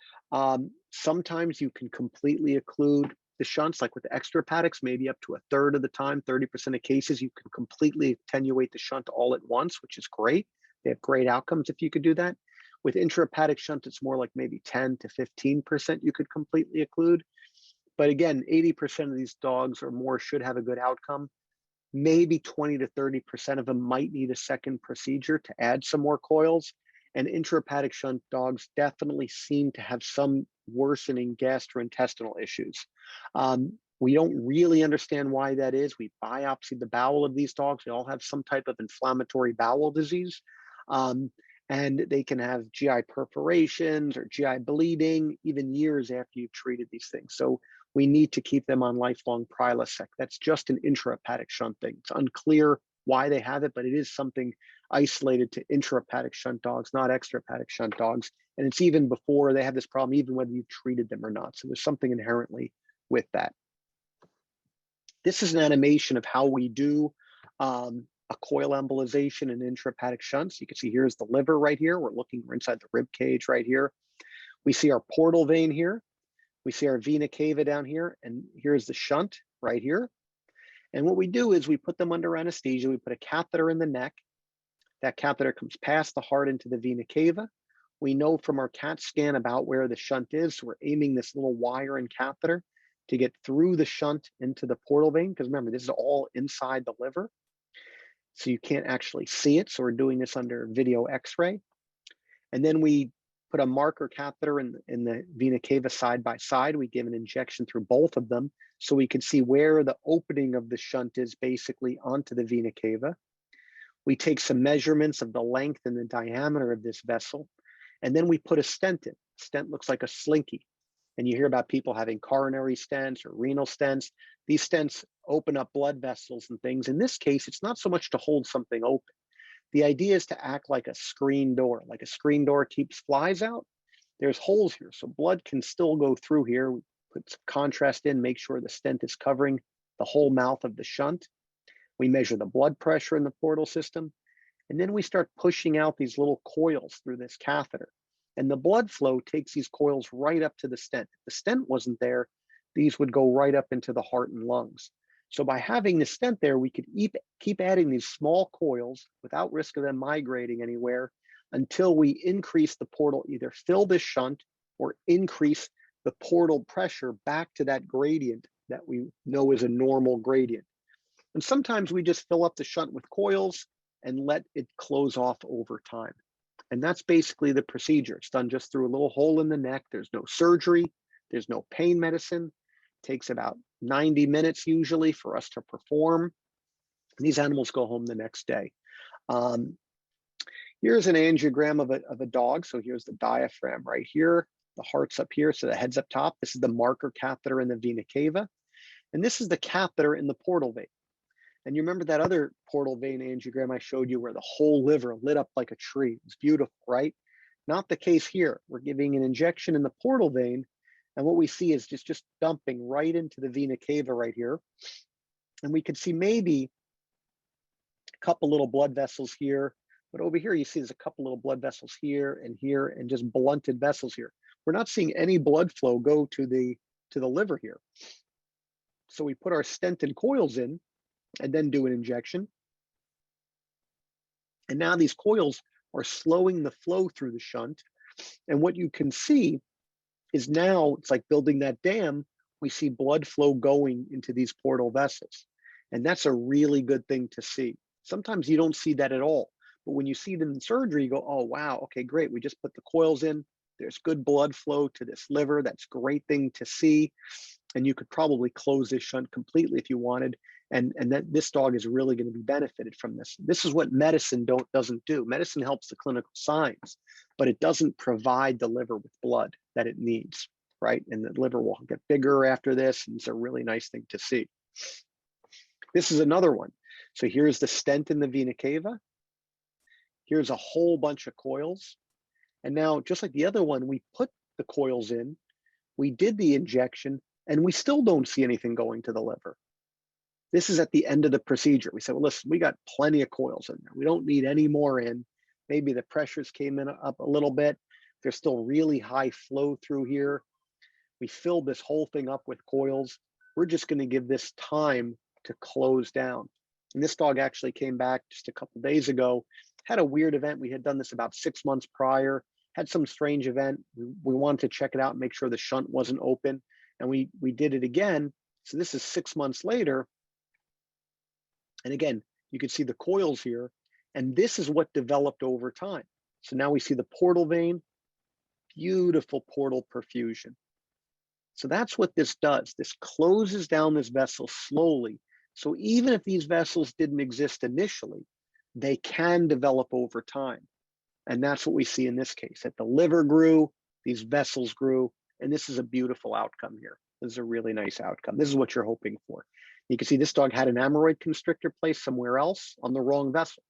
Sometimes you can completely occlude the shunts, like with the extrahepatics, maybe up to a third of the time, 30% of cases, you can completely attenuate the shunt all at once, which is great. They have great outcomes if you could do that. With intrahepatic shunt, it's more like maybe 10 to 15% you could completely occlude. But again, 80% of these dogs or more should have a good outcome. Maybe 20 to 30% of them might need a second procedure to add some more coils. And intrahepatic shunt dogs definitely seem to have some worsening gastrointestinal issues. We don't really understand why that is. We biopsied the bowel of these dogs. They all have some type of inflammatory bowel disease. And they can have GI perforations or GI bleeding even years after you've treated these things. So we need to keep them on lifelong Prilosec. That's just an intrahepatic shunt thing. It's unclear why they have it, but it is something isolated to intrahepatic shunt dogs, not extrahepatic shunt dogs. And it's even before they have this problem, even whether you've treated them or not. So there's something inherently with that. This is an animation of how we do a coil embolization and intrahepatic shunts. You can see here's the liver right here. We're inside the rib cage right here. We see our portal vein here. We see our vena cava down here, and here's the shunt right here. And what we do is we put them under anesthesia. We put a catheter in the neck. That catheter comes past the heart into the vena cava. We know from our CAT scan about where the shunt is. So we're aiming this little wire and catheter to get through the shunt into the portal vein. Because remember, this is all inside the liver. So you can't actually see it. So we're doing this under video X-ray. And then we put a marker catheter in the vena cava side by side. We give an injection through both of them so we can see where the opening of the shunt is basically onto the vena cava. We take some measurements of the length and the diameter of this vessel, and then we put a stent in. Stent looks like a slinky. And you hear about people having coronary stents or renal stents. These stents open up blood vessels and things. In this case, it's not so much to hold something open. The idea is to act like a screen door. Like a screen door keeps flies out, there's holes here, so blood can still go through here. We put some contrast in, make sure the stent is covering the whole mouth of the shunt. We measure the blood pressure in the portal system, and then we start pushing out these little coils through this catheter. And the blood flow takes these coils right up to the stent. If the stent wasn't there, these would go right up into the heart and lungs. So by having the stent there, we could keep adding these small coils without risk of them migrating anywhere until we increase the portal, either fill this shunt or increase the portal pressure back to that gradient that we know is a normal gradient. And sometimes we just fill up the shunt with coils and let it close off over time. And that's basically the procedure. It's done just through a little hole in the neck. There's no surgery. There's no pain medicine. It takes about 90 minutes usually for us to perform. And these animals go home the next day. Here's an angiogram of a dog. So here's the diaphragm right here. The heart's up here, so the head's up top. This is the marker catheter in the vena cava. And this is the catheter in the portal vein. And you remember that other portal vein angiogram I showed you where the whole liver lit up like a tree? It's beautiful, right? Not the case here. We're giving an injection in the portal vein, and what we see is just dumping right into the vena cava right here. And we could see maybe a couple little blood vessels here, but over here you see there's a couple little blood vessels here, and just blunted vessels here. We're not seeing any blood flow go to the liver here. So we put our stent and coils in, and then do an injection. And now these coils are slowing the flow through the shunt. And what you can see is now it's like building that dam. We see blood flow going into these portal vessels. And that's a really good thing to see. Sometimes you don't see that at all. But when you see them in surgery, you go, oh, wow, okay, great. We just put the coils in. There's good blood flow to this liver. That's a great thing to see. And you could probably close this shunt completely if you wanted. And that this dog is really going to be benefited from this. This is what medicine doesn't do. Medicine helps the clinical signs, but it doesn't provide the liver with blood that it needs, right? And the liver will get bigger after this, and it's a really nice thing to see. This is another one. So here's the stent in the vena cava. Here's a whole bunch of coils. And now, just like the other one, we put the coils in, we did the injection, and we still don't see anything going to the liver. This is at the end of the procedure. We said, well, listen, we got plenty of coils in there. We don't need any more in. Maybe the pressures came in up a little bit. There's still really high flow through here. We filled this whole thing up with coils. We're just going to give this time to close down. And this dog actually came back just a couple of days ago, had a weird event. We had done this about 6 months prior, had some strange event. We wanted to check it out and make sure the shunt wasn't open. And we did it again. So this is 6 months later. And again, you can see the coils here, and this is what developed over time. So now we see the portal vein, beautiful portal perfusion. So that's what this does. This closes down this vessel slowly. So even if these vessels didn't exist initially, they can develop over time. And that's what we see in this case, that the liver grew, these vessels grew, and this is a beautiful outcome here. This is a really nice outcome. This is what you're hoping for. You can see this dog had an hemorrhoid constrictor placed somewhere else on the wrong vessel.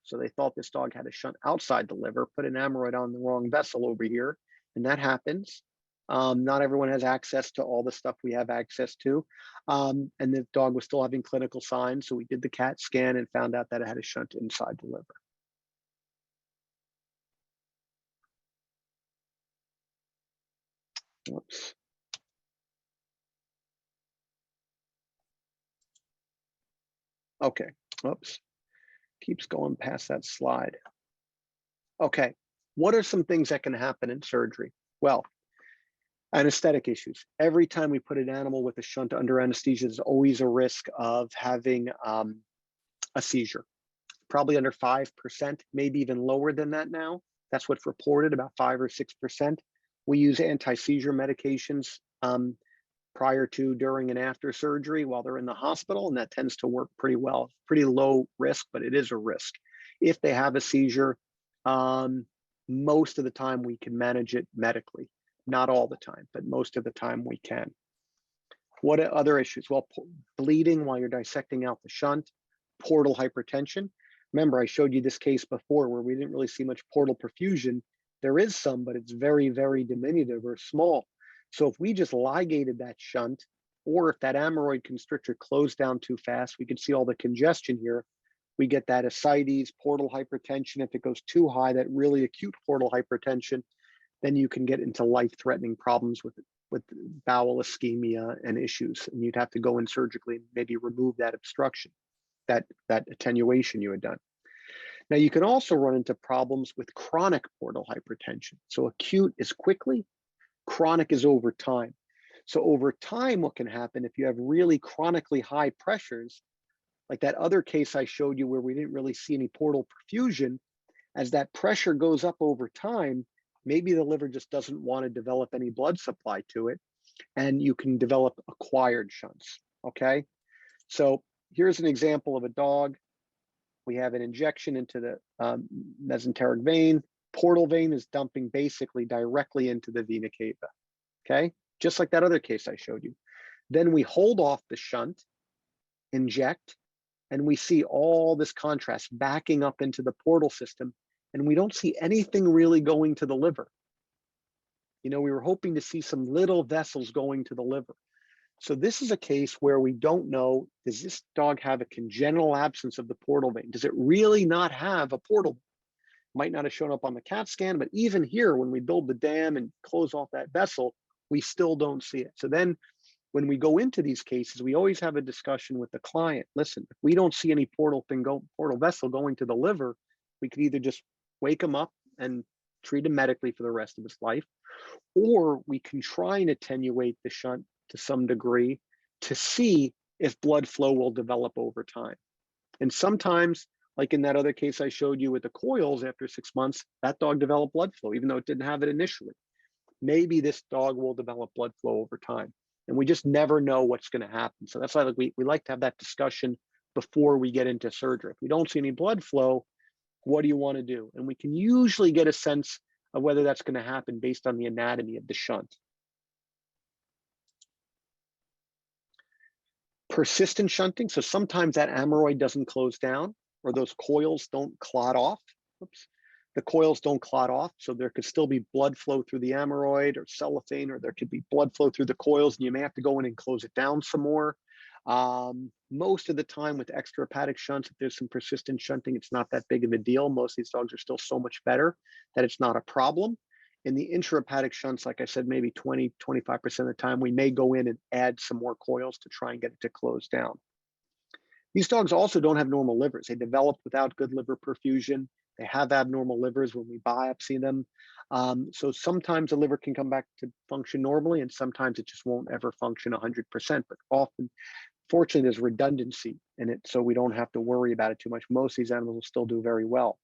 So they thought this dog had a shunt outside the liver, put an hemorrhoid on the wrong vessel over here, and that happens. Not everyone has access to all the stuff we have access to. And the dog was still having clinical signs, so we did the CAT scan and found out that it had a shunt inside the liver. Whoops. Okay, oops, keeps going past that slide. Okay, what are some things that can happen in surgery? Well, anesthetic issues. Every time we put an animal with a shunt under anesthesia, there's always a risk of having a seizure. Probably under 5%, maybe even lower than that now. That's what's reported, about 5 or 6%. We use anti-seizure medications prior to, during, and after surgery while they're in the hospital, and that tends to work pretty well. Pretty low risk, but it is a risk. If they have a seizure, most of the time we can manage it medically. Not all the time, but most of the time we can. What are other issues? Well, bleeding while you're dissecting out the shunt, portal hypertension. Remember, I showed you this case before where we didn't really see much portal perfusion. There is some, but it's very, very diminutive or small. So if we just ligated that shunt, or if that hemorrhoid constrictor closed down too fast, we could see all the congestion here. We get that ascites, portal hypertension. If it goes too high, that really acute portal hypertension, then you can get into life-threatening problems with bowel ischemia and issues. And you'd have to go in surgically and maybe remove that obstruction, that attenuation you had done. Now, you can also run into problems with chronic portal hypertension. So acute is quickly, chronic is over time. So over time, what can happen if you have really chronically high pressures, Like that other case I showed you where we didn't really see any portal perfusion, as that pressure goes up over time, maybe the liver just doesn't want to develop any blood supply to it, and you can develop acquired shunts, okay? So here's an example of a dog. We have an injection into the mesenteric vein. Portal vein is dumping basically directly into the vena cava, okay? Just like that other case I showed you. Then we hold off the shunt, inject, and we see all this contrast backing up into the portal system, and we don't see anything really going to the liver. You know, we were hoping to see some little vessels going to the liver. So this is a case where we don't know, does this dog have a congenital absence of the portal vein? Does it really not have a portal? Might not have shown up on the CAT scan, but even here, when we build the dam and close off that vessel, we still don't see it. So then when we go into these cases, we always have a discussion with the client. Listen, if we don't see any portal vessel going to the liver, we could either just wake him up and treat him medically for the rest of his life, or we can try and attenuate the shunt to some degree to see if blood flow will develop over time. And sometimes, like in that other case I showed you with the coils, after 6 months, that dog developed blood flow, even though it didn't have it initially. Maybe this dog will develop blood flow over time. And we just never know what's going to happen. So that's why we like to have that discussion before we get into surgery. If we don't see any blood flow, what do you want to do? And we can usually get a sense of whether that's going to happen based on the anatomy of the shunt. Persistent shunting. So sometimes that hemorrhoid doesn't close down, or those coils don't clot off. Oops. The coils don't clot off, so there could still be blood flow through the hemorrhoid or cellophane, or there could be blood flow through the coils, and you may have to go in and close it down some more. Most of the time with extrahepatic shunts, if there's some persistent shunting, it's not that big of a deal. Most of these dogs are still so much better that it's not a problem. In the intrahepatic shunts, like I said, maybe 20, 25% of the time, we may go in and add some more coils to try and get it to close down. These dogs also don't have normal livers. They developed without good liver perfusion. They have abnormal livers when we biopsy them. So sometimes the liver can come back to function normally, and sometimes it just won't ever function 100%. But often, fortunately, there's redundancy in it, so we don't have to worry about it too much. Most of these animals will still do very well.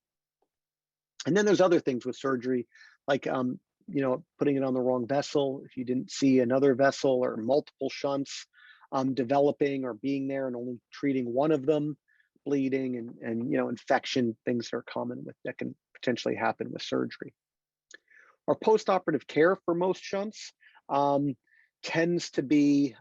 And then there's other things with surgery, like putting it on the wrong vessel. If you didn't see another vessel or multiple shunts developing or being there and only treating one of them, bleeding and infection, things that are common that can potentially happen with surgery. Our postoperative care for most shunts tends to be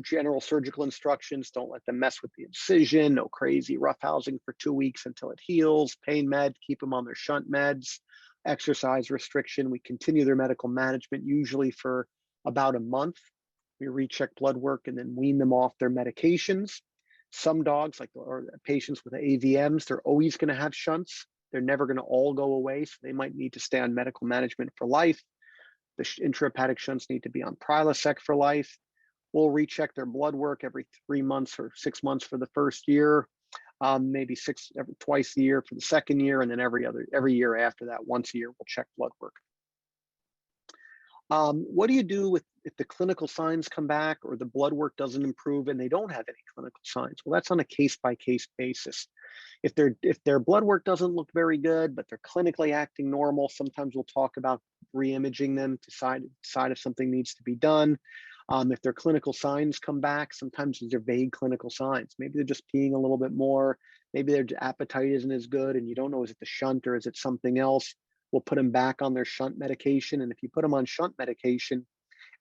general surgical instructions. Don't let them mess with the incision. No crazy roughhousing for 2 weeks until it heals. Pain med, keep them on their shunt meds. Exercise restriction. We continue their medical management usually for about a month. We recheck blood work and then wean them off their medications. Some dogs, or patients with AVMs, they're always going to have shunts. They're never going to all go away, so they might need to stay on medical management for life. The intrahepatic shunts need to be on Prilosec for life. We'll recheck their blood work every 3 months or 6 months for the first year, maybe twice a year for the second year, and then every year after that, once a year, we'll check blood work. What do you do if the clinical signs come back or the blood work doesn't improve and they don't have any clinical signs? Well, that's on a case-by-case basis. If their blood work doesn't look very good, but they're clinically acting normal, sometimes we'll talk about re-imaging them to decide if something needs to be done. If their clinical signs come back, sometimes these are vague clinical signs. Maybe they're just peeing a little bit more. Maybe their appetite isn't as good and you don't know, is it the shunt or is it something else? We'll put them back on their shunt medication. And if you put them on shunt medication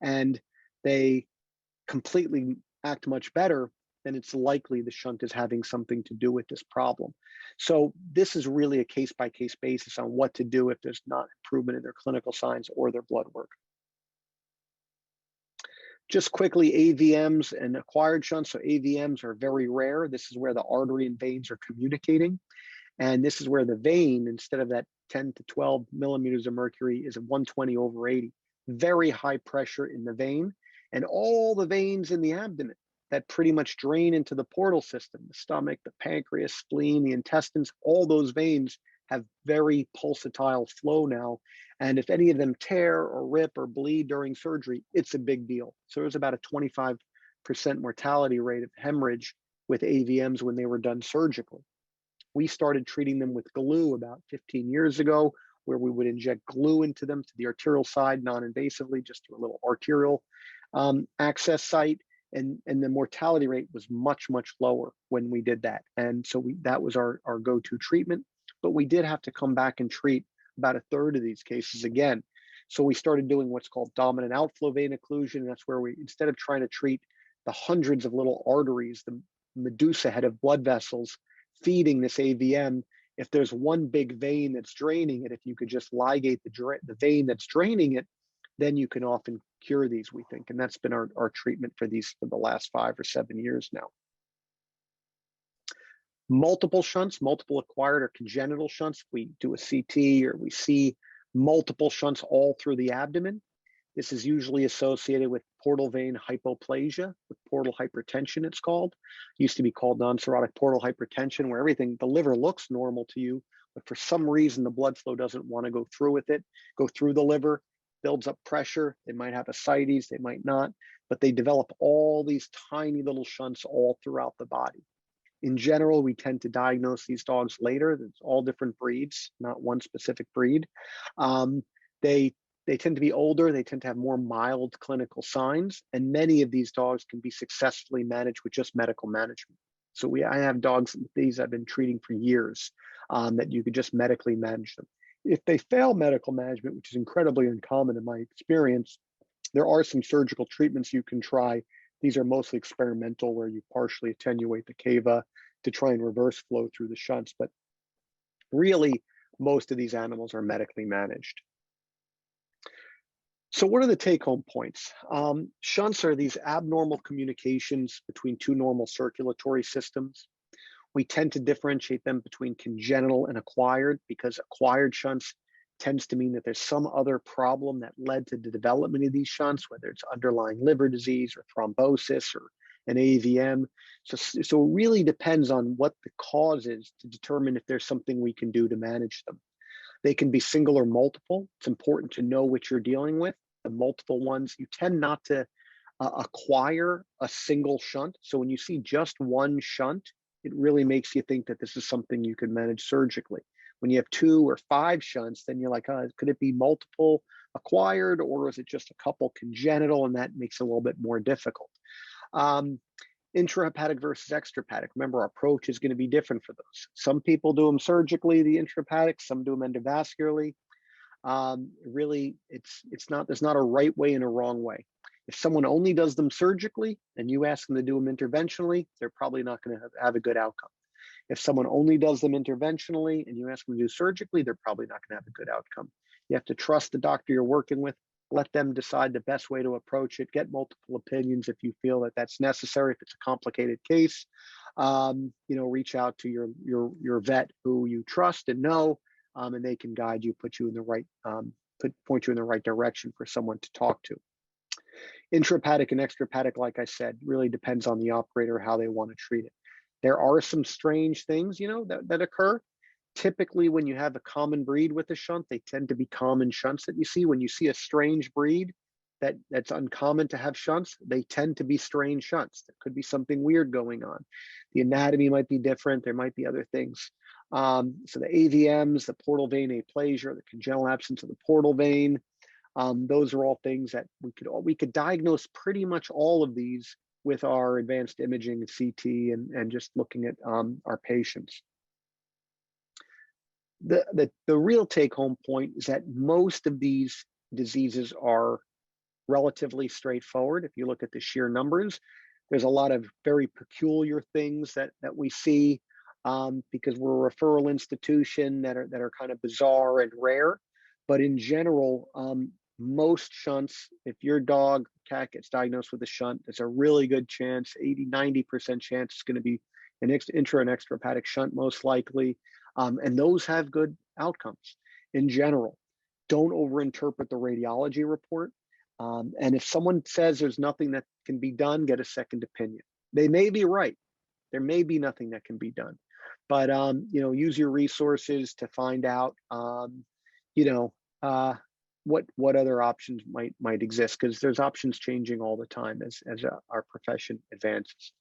and they completely act much better, then it's likely the shunt is having something to do with this problem. So this is really a case-by-case basis on what to do if there's not improvement in their clinical signs or their blood work. Just quickly, AVMs and acquired shunts. So AVMs are very rare. This is where the artery and veins are communicating. And this is where the vein, instead of that 10 to 12 millimeters of mercury, is a 120 over 80. Very high pressure in the vein. And all the veins in the abdomen that pretty much drain into the portal system, the stomach, the pancreas, spleen, the intestines, all those veins have very pulsatile flow now. And if any of them tear or rip or bleed during surgery, it's a big deal. So there's about a 25% mortality rate of hemorrhage with AVMs when they were done surgically. We started treating them with glue about 15 years ago, where we would inject glue into them to the arterial side non-invasively, just to a little arterial access site. And the mortality rate was much, much lower when we did that. And so that was our go-to treatment. But we did have to come back and treat about a third of these cases again. So we started doing what's called dominant outflow vein occlusion. And that's where we, instead of trying to treat the hundreds of little arteries, the medusa head of blood vessels feeding this AVM, if there's one big vein that's draining it, if you could just ligate the vein that's draining it, then you can often cure these, we think. And that's been our treatment for these for the last 5 or 7 years now. Multiple shunts, multiple acquired or congenital shunts. We do a CT or we see multiple shunts all through the abdomen. This is usually associated with portal vein hypoplasia, with portal hypertension, it's called. It used to be called non-cirrhotic portal hypertension, where the liver looks normal to you, but for some reason the blood flow doesn't want to go through with it, go through the liver, builds up pressure. They might have ascites, they might not, but they develop all these tiny little shunts all throughout the body. In general, we tend to diagnose these dogs later. There's all different breeds, not one specific breed. They tend to be older. They tend to have more mild clinical signs, and many of these dogs can be successfully managed with just medical management. So I have dogs, these I've been treating for years, that you could just medically manage them. If they fail medical management, which is incredibly uncommon in my experience, there are some surgical treatments you can try. These are mostly experimental, where you partially attenuate the cava to try and reverse flow through the shunts. But really, most of these animals are medically managed. So what are the take-home points? Shunts are these abnormal communications between two normal circulatory systems. We tend to differentiate them between congenital and acquired, because acquired shunts tends to mean that there's some other problem that led to the development of these shunts, whether it's underlying liver disease or thrombosis or an AVM. So it really depends on what the cause is to determine if there's something we can do to manage them. They can be single or multiple. It's important to know what you're dealing with. The multiple ones, you tend not to acquire a single shunt. So when you see just one shunt, it really makes you think that this is something you can manage surgically. When you have 2 or 5 shunts, then you're like, could it be multiple acquired, or is it just a couple congenital? And that makes it a little bit more difficult. Intrahepatic versus extrahepatic. Remember, our approach is going to be different for those. Some people do them surgically, the intrahepatic, some do them endovascularly. Really, there's not a right way and a wrong way. If someone only does them surgically and you ask them to do them interventionally, they're probably not going to have a good outcome. If someone only does them interventionally and you ask them to do surgically, they're probably not going to have a good outcome. You have to trust the doctor you're working with, let them decide the best way to approach it, get multiple opinions if you feel that that's necessary, if it's a complicated case. Reach out to your vet who you trust and know, and they can guide you, point you in the right direction for someone to talk to. Intrahepatic and extrahepatic, like I said, really depends on the operator, how they want to treat it. There are some strange things, that occur. Typically, when you have a common breed with a shunt, they tend to be common shunts that you see. When you see a strange breed that's uncommon to have shunts, they tend to be strange shunts. There could be something weird going on. The anatomy might be different. There might be other things. So the AVMs, the portal vein aplasia, the congenital absence of the portal vein, those are all things that we could diagnose pretty much all of these with our advanced imaging, CT, and just looking at our patients. The real take-home point is that most of these diseases are relatively straightforward. If you look at the sheer numbers, there's a lot of very peculiar things that we see because we're a referral institution that are kind of bizarre and rare. But in general, most shunts, if your dog, cat gets diagnosed with a shunt, there's a really good chance, 80–90% chance it's going to be an intra and extrahepatic shunt most likely. And those have good outcomes in general. Don't overinterpret the radiology report. And if someone says there's nothing that can be done, get a second opinion. They may be right. There may be nothing that can be done. But, use your resources to find out, what other options might exist, because there's options changing all the time as our profession advances.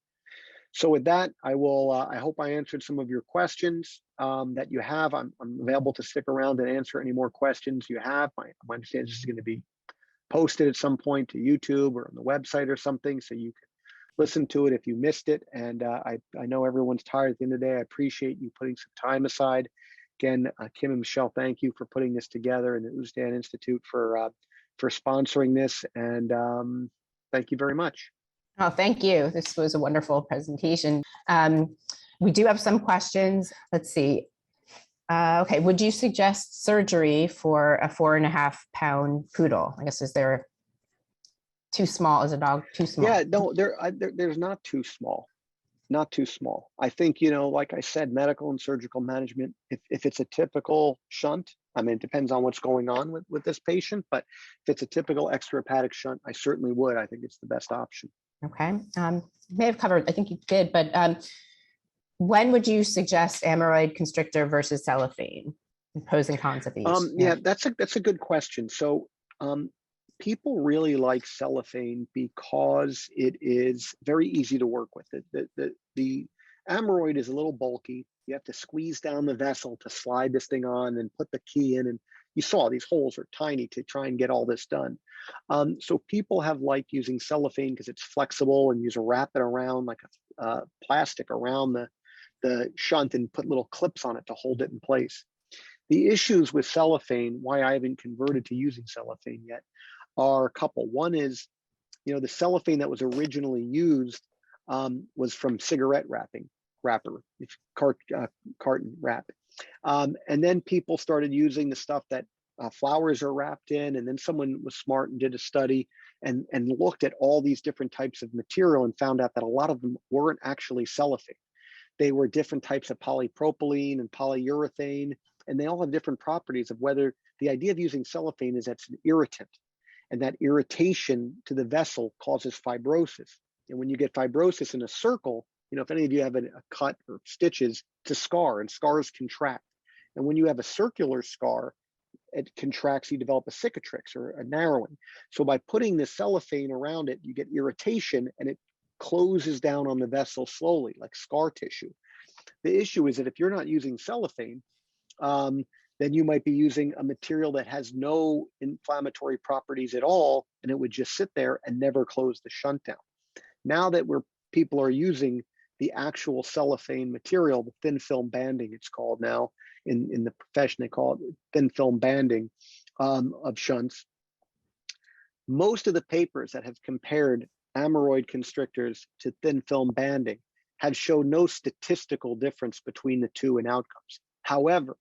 So with that, I will. I hope I answered some of your questions that you have. I'm available to stick around and answer any more questions you have. My understanding this is going to be posted at some point to YouTube or on the website or something, so you can listen to it if you missed it. And I know everyone's tired at the end of the day. I appreciate you putting some time aside. Again, Kim and Michelle, thank you for putting this together, and the Uzdan Institute for sponsoring this. And thank you very much. Oh, thank you. This was a wonderful presentation. We do have some questions. Let's see. Okay, would you suggest surgery for a 4.5-pound poodle? I guess, is there too small? Is a dog too small? Yeah, no, there's not too small. Not too small. I think, like I said, medical and surgical management, if it's a typical shunt, I mean, it depends on what's going on with this patient, but if it's a typical extrahepatic shunt, I certainly would. I think it's the best option. Okay. May have covered, I think you did, but when would you suggest hemorrhoid constrictor versus cellophane? Pros and cons of these. Yeah, that's a good question. So people really like cellophane because it is very easy to work with. The hemorrhoid is a little bulky. You have to squeeze down the vessel to slide this thing on and put the key in. And you saw these holes are tiny to try and get all this done. So people have liked using cellophane because it's flexible, and you just wrap it around like a plastic around the shunt and put little clips on it to hold it in place. The issues with cellophane, why I haven't converted to using cellophane yet, are a couple. One is, the cellophane that was originally used was from cigarette wrapper, carton wrap. And then people started using the stuff that flowers are wrapped in. And then someone was smart and did a study and looked at all these different types of material and found out that a lot of them weren't actually cellophane. They were different types of polypropylene and polyurethane, and they all have different properties of whether the idea of using cellophane is that's an irritant. And that irritation to the vessel causes fibrosis. And when you get fibrosis in a circle, if any of you have a cut or stitches, it's a scar, and scars contract. And when you have a circular scar, it contracts, you develop a cicatrix or a narrowing. So by putting the cellophane around it, you get irritation, and it closes down on the vessel slowly, like scar tissue. The issue is that if you're not using cellophane, then you might be using a material that has no inflammatory properties at all, and it would just sit there and never close the shunt down. Now that people are using the actual cellophane material, the thin film banding, it's called now in the profession, they call it thin film banding of shunts. Most of the papers that have compared hemorrhoid constrictors to thin film banding have shown no statistical difference between the two in outcomes. However,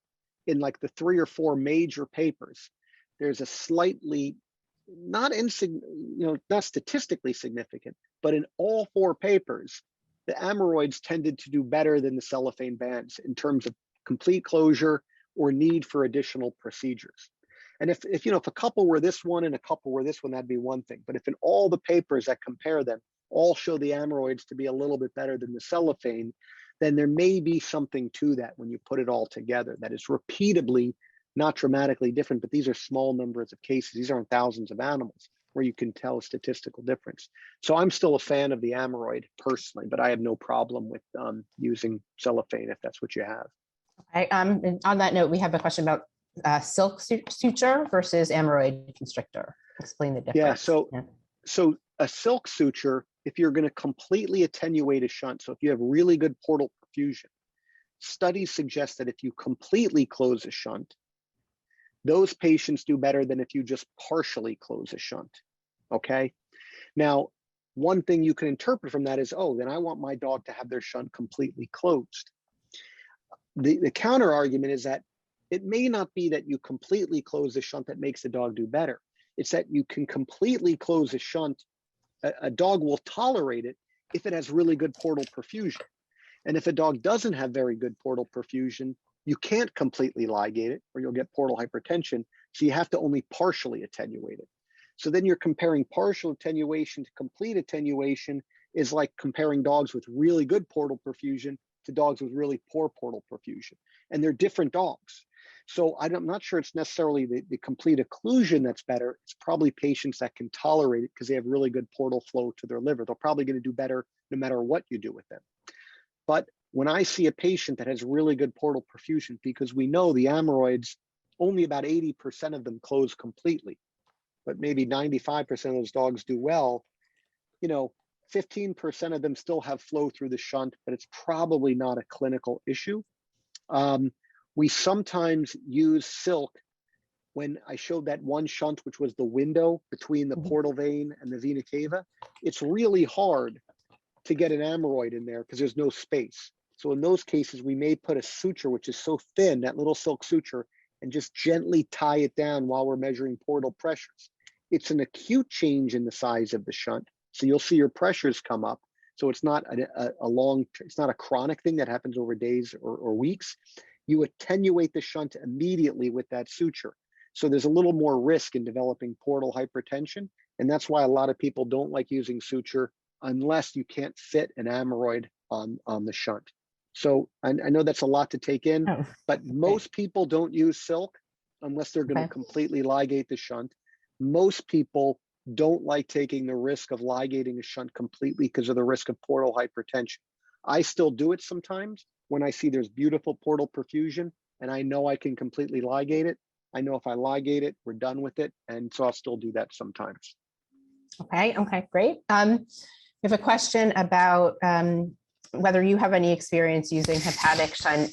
in like the 3 or 4 major papers, there's a slightly not statistically significant, but in all 4 papers, the hemorrhoids tended to do better than the cellophane bands in terms of complete closure or need for additional procedures. And if a couple were this one and a couple were this one, that'd be one thing. But if in all the papers that compare them all show the hemorrhoids to be a little bit better than the cellophane, then there may be something to that when you put it all together that is repeatably not dramatically different, but these are small numbers of cases. These aren't thousands of animals where you can tell a statistical difference. So I'm still a fan of the hemorrhoid personally, but I have no problem with using cellophane if that's what you have. Okay. And on that note, we have a question about silk suture versus hemorrhoid constrictor. Explain the difference. Yeah, so a silk suture, if you're going to completely attenuate a shunt, so if you have really good portal perfusion, studies suggest that if you completely close a shunt, those patients do better than if you just partially close a shunt, okay? Now, one thing you can interpret from that is, oh, then I want my dog to have their shunt completely closed. The counter argument is that it may not be that you completely close the shunt that makes the dog do better. It's that you can completely close a shunt. A dog will tolerate it if it has really good portal perfusion. And if a dog doesn't have very good portal perfusion, you can't completely ligate it or you'll get portal hypertension. So you have to only partially attenuate it. So then you're comparing partial attenuation to complete attenuation is like comparing dogs with really good portal perfusion to dogs with really poor portal perfusion. And they're different dogs. So I'm not sure it's necessarily the complete occlusion that's better. It's probably patients that can tolerate it because they have really good portal flow to their liver. They're probably going to do better no matter what you do with them. But when I see a patient that has really good portal perfusion, because we know the amyloids, only about 80% of them close completely, but maybe 95% of those dogs do well, 15% of them still have flow through the shunt, but it's probably not a clinical issue. We sometimes use silk. When I showed that one shunt, which was the window between the portal vein and the vena cava, it's really hard to get an amyloid in there because there's no space. So in those cases, we may put a suture, which is so thin, that little silk suture, and just gently tie it down while we're measuring portal pressures. It's an acute change in the size of the shunt. So you'll see your pressures come up. So it's not it's not a chronic thing that happens over days or weeks. You attenuate the shunt immediately with that suture. So there's a little more risk in developing portal hypertension. And that's why a lot of people don't like using suture unless you can't fit an amyloid on the shunt. So I know that's a lot to take in, but most people don't use silk unless they're going to completely ligate the shunt. Most people don't like taking the risk of ligating a shunt completely because of the risk of portal hypertension. I still do it sometimes when I see there's beautiful portal perfusion and I know I can completely ligate it. I know if I ligate it, we're done with it. And so I'll still do that sometimes. Okay, great. We have a question about whether you have any experience using hepatic shunt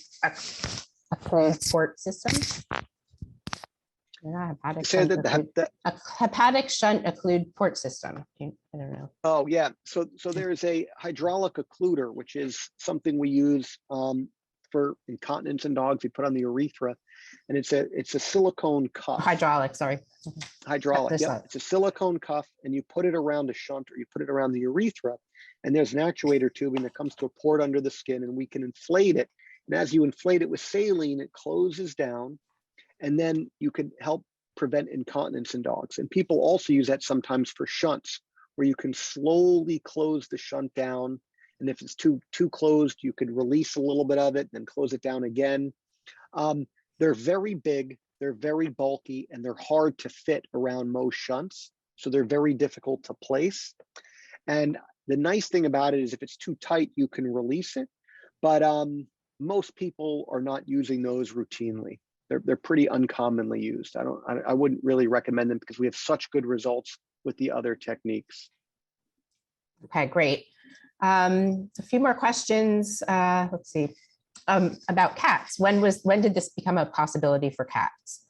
approved port system. Hepatic shunt occlude port system. I don't know. Oh yeah, so there's a hydraulic occluder, which is something we use for incontinence in dogs. We put on the urethra, and it's a silicone cuff. Hydraulic, sorry. Hydraulic, yeah. It's a silicone cuff, and you put it around a shunt or you put it around the urethra, and there's an actuator tubing that comes to a port under the skin, and we can inflate it. And as you inflate it with saline, it closes down, and then you can help prevent incontinence in dogs. And people also use that sometimes for shunts, where you can slowly close the shunt down. And if it's too closed, you could release a little bit of it, then close it down again. They're very big, they're very bulky, and they're hard to fit around most shunts. So they're very difficult to place. And the nice thing about it is if it's too tight, you can release it. But most people are not using those routinely. They're pretty uncommonly used. I wouldn't really recommend them because we have such good results with the other techniques. Okay, great. A few more questions. Let's see. About cats. When did this become a possibility for cats?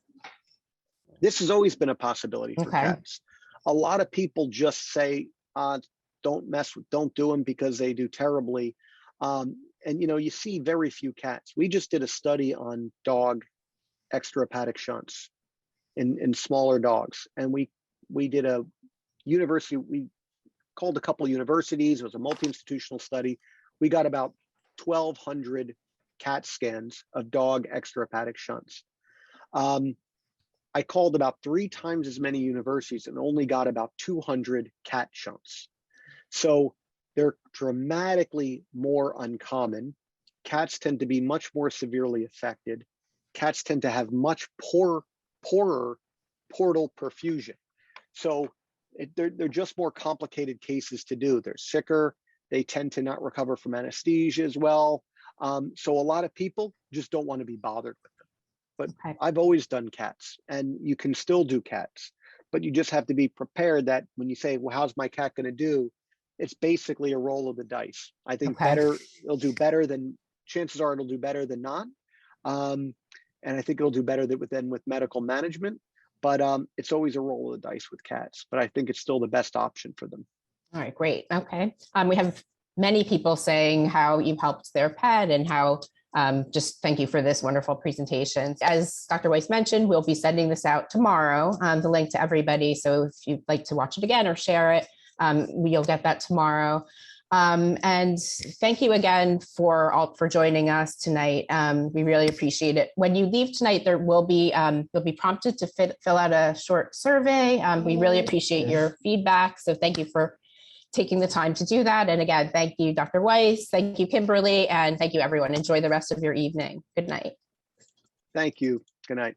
This has always been a possibility for cats. A lot of people just say, don't do them because they do terribly. And you see very few cats. We just did a study on dog extrahepatic shunts in smaller dogs. And we did a university, we called a couple universities. It was a multi-institutional study. We got about 1,200 CAT scans of dog extrahepatic shunts. I called about 3 times as many universities and only got about 200 CAT shunts. So they're dramatically more uncommon. Cats tend to be much more severely affected. Cats tend to have much poorer portal perfusion. So they're just more complicated cases to do. They're sicker. They tend to not recover from anesthesia as well. So a lot of people just don't want to be bothered with them. But I've always done cats, and you can still do cats. But you just have to be prepared that when you say, well, how's my cat going to do? It's basically a roll of the dice. I think it'll do better than, chances are it'll do better than not. And I think it'll do better with medical management, but it's always a roll of the dice with cats, but I think it's still the best option for them. All right, great. Okay. We have many people saying how you've helped their pet and how just thank you for this wonderful presentation. As Dr. Weisse mentioned, we'll be sending this out tomorrow, the link to everybody. So if you'd like to watch it again or share it, you'll get that tomorrow. And thank you again for joining us tonight. We really appreciate it. When you leave tonight, you'll be prompted to fill out a short survey. We really appreciate your feedback. So thank you for taking the time to do that. And again, thank you, Dr. Weisse. Thank you, Kimberly. And thank you, everyone. Enjoy the rest of your evening. Good night. Thank you. Good night.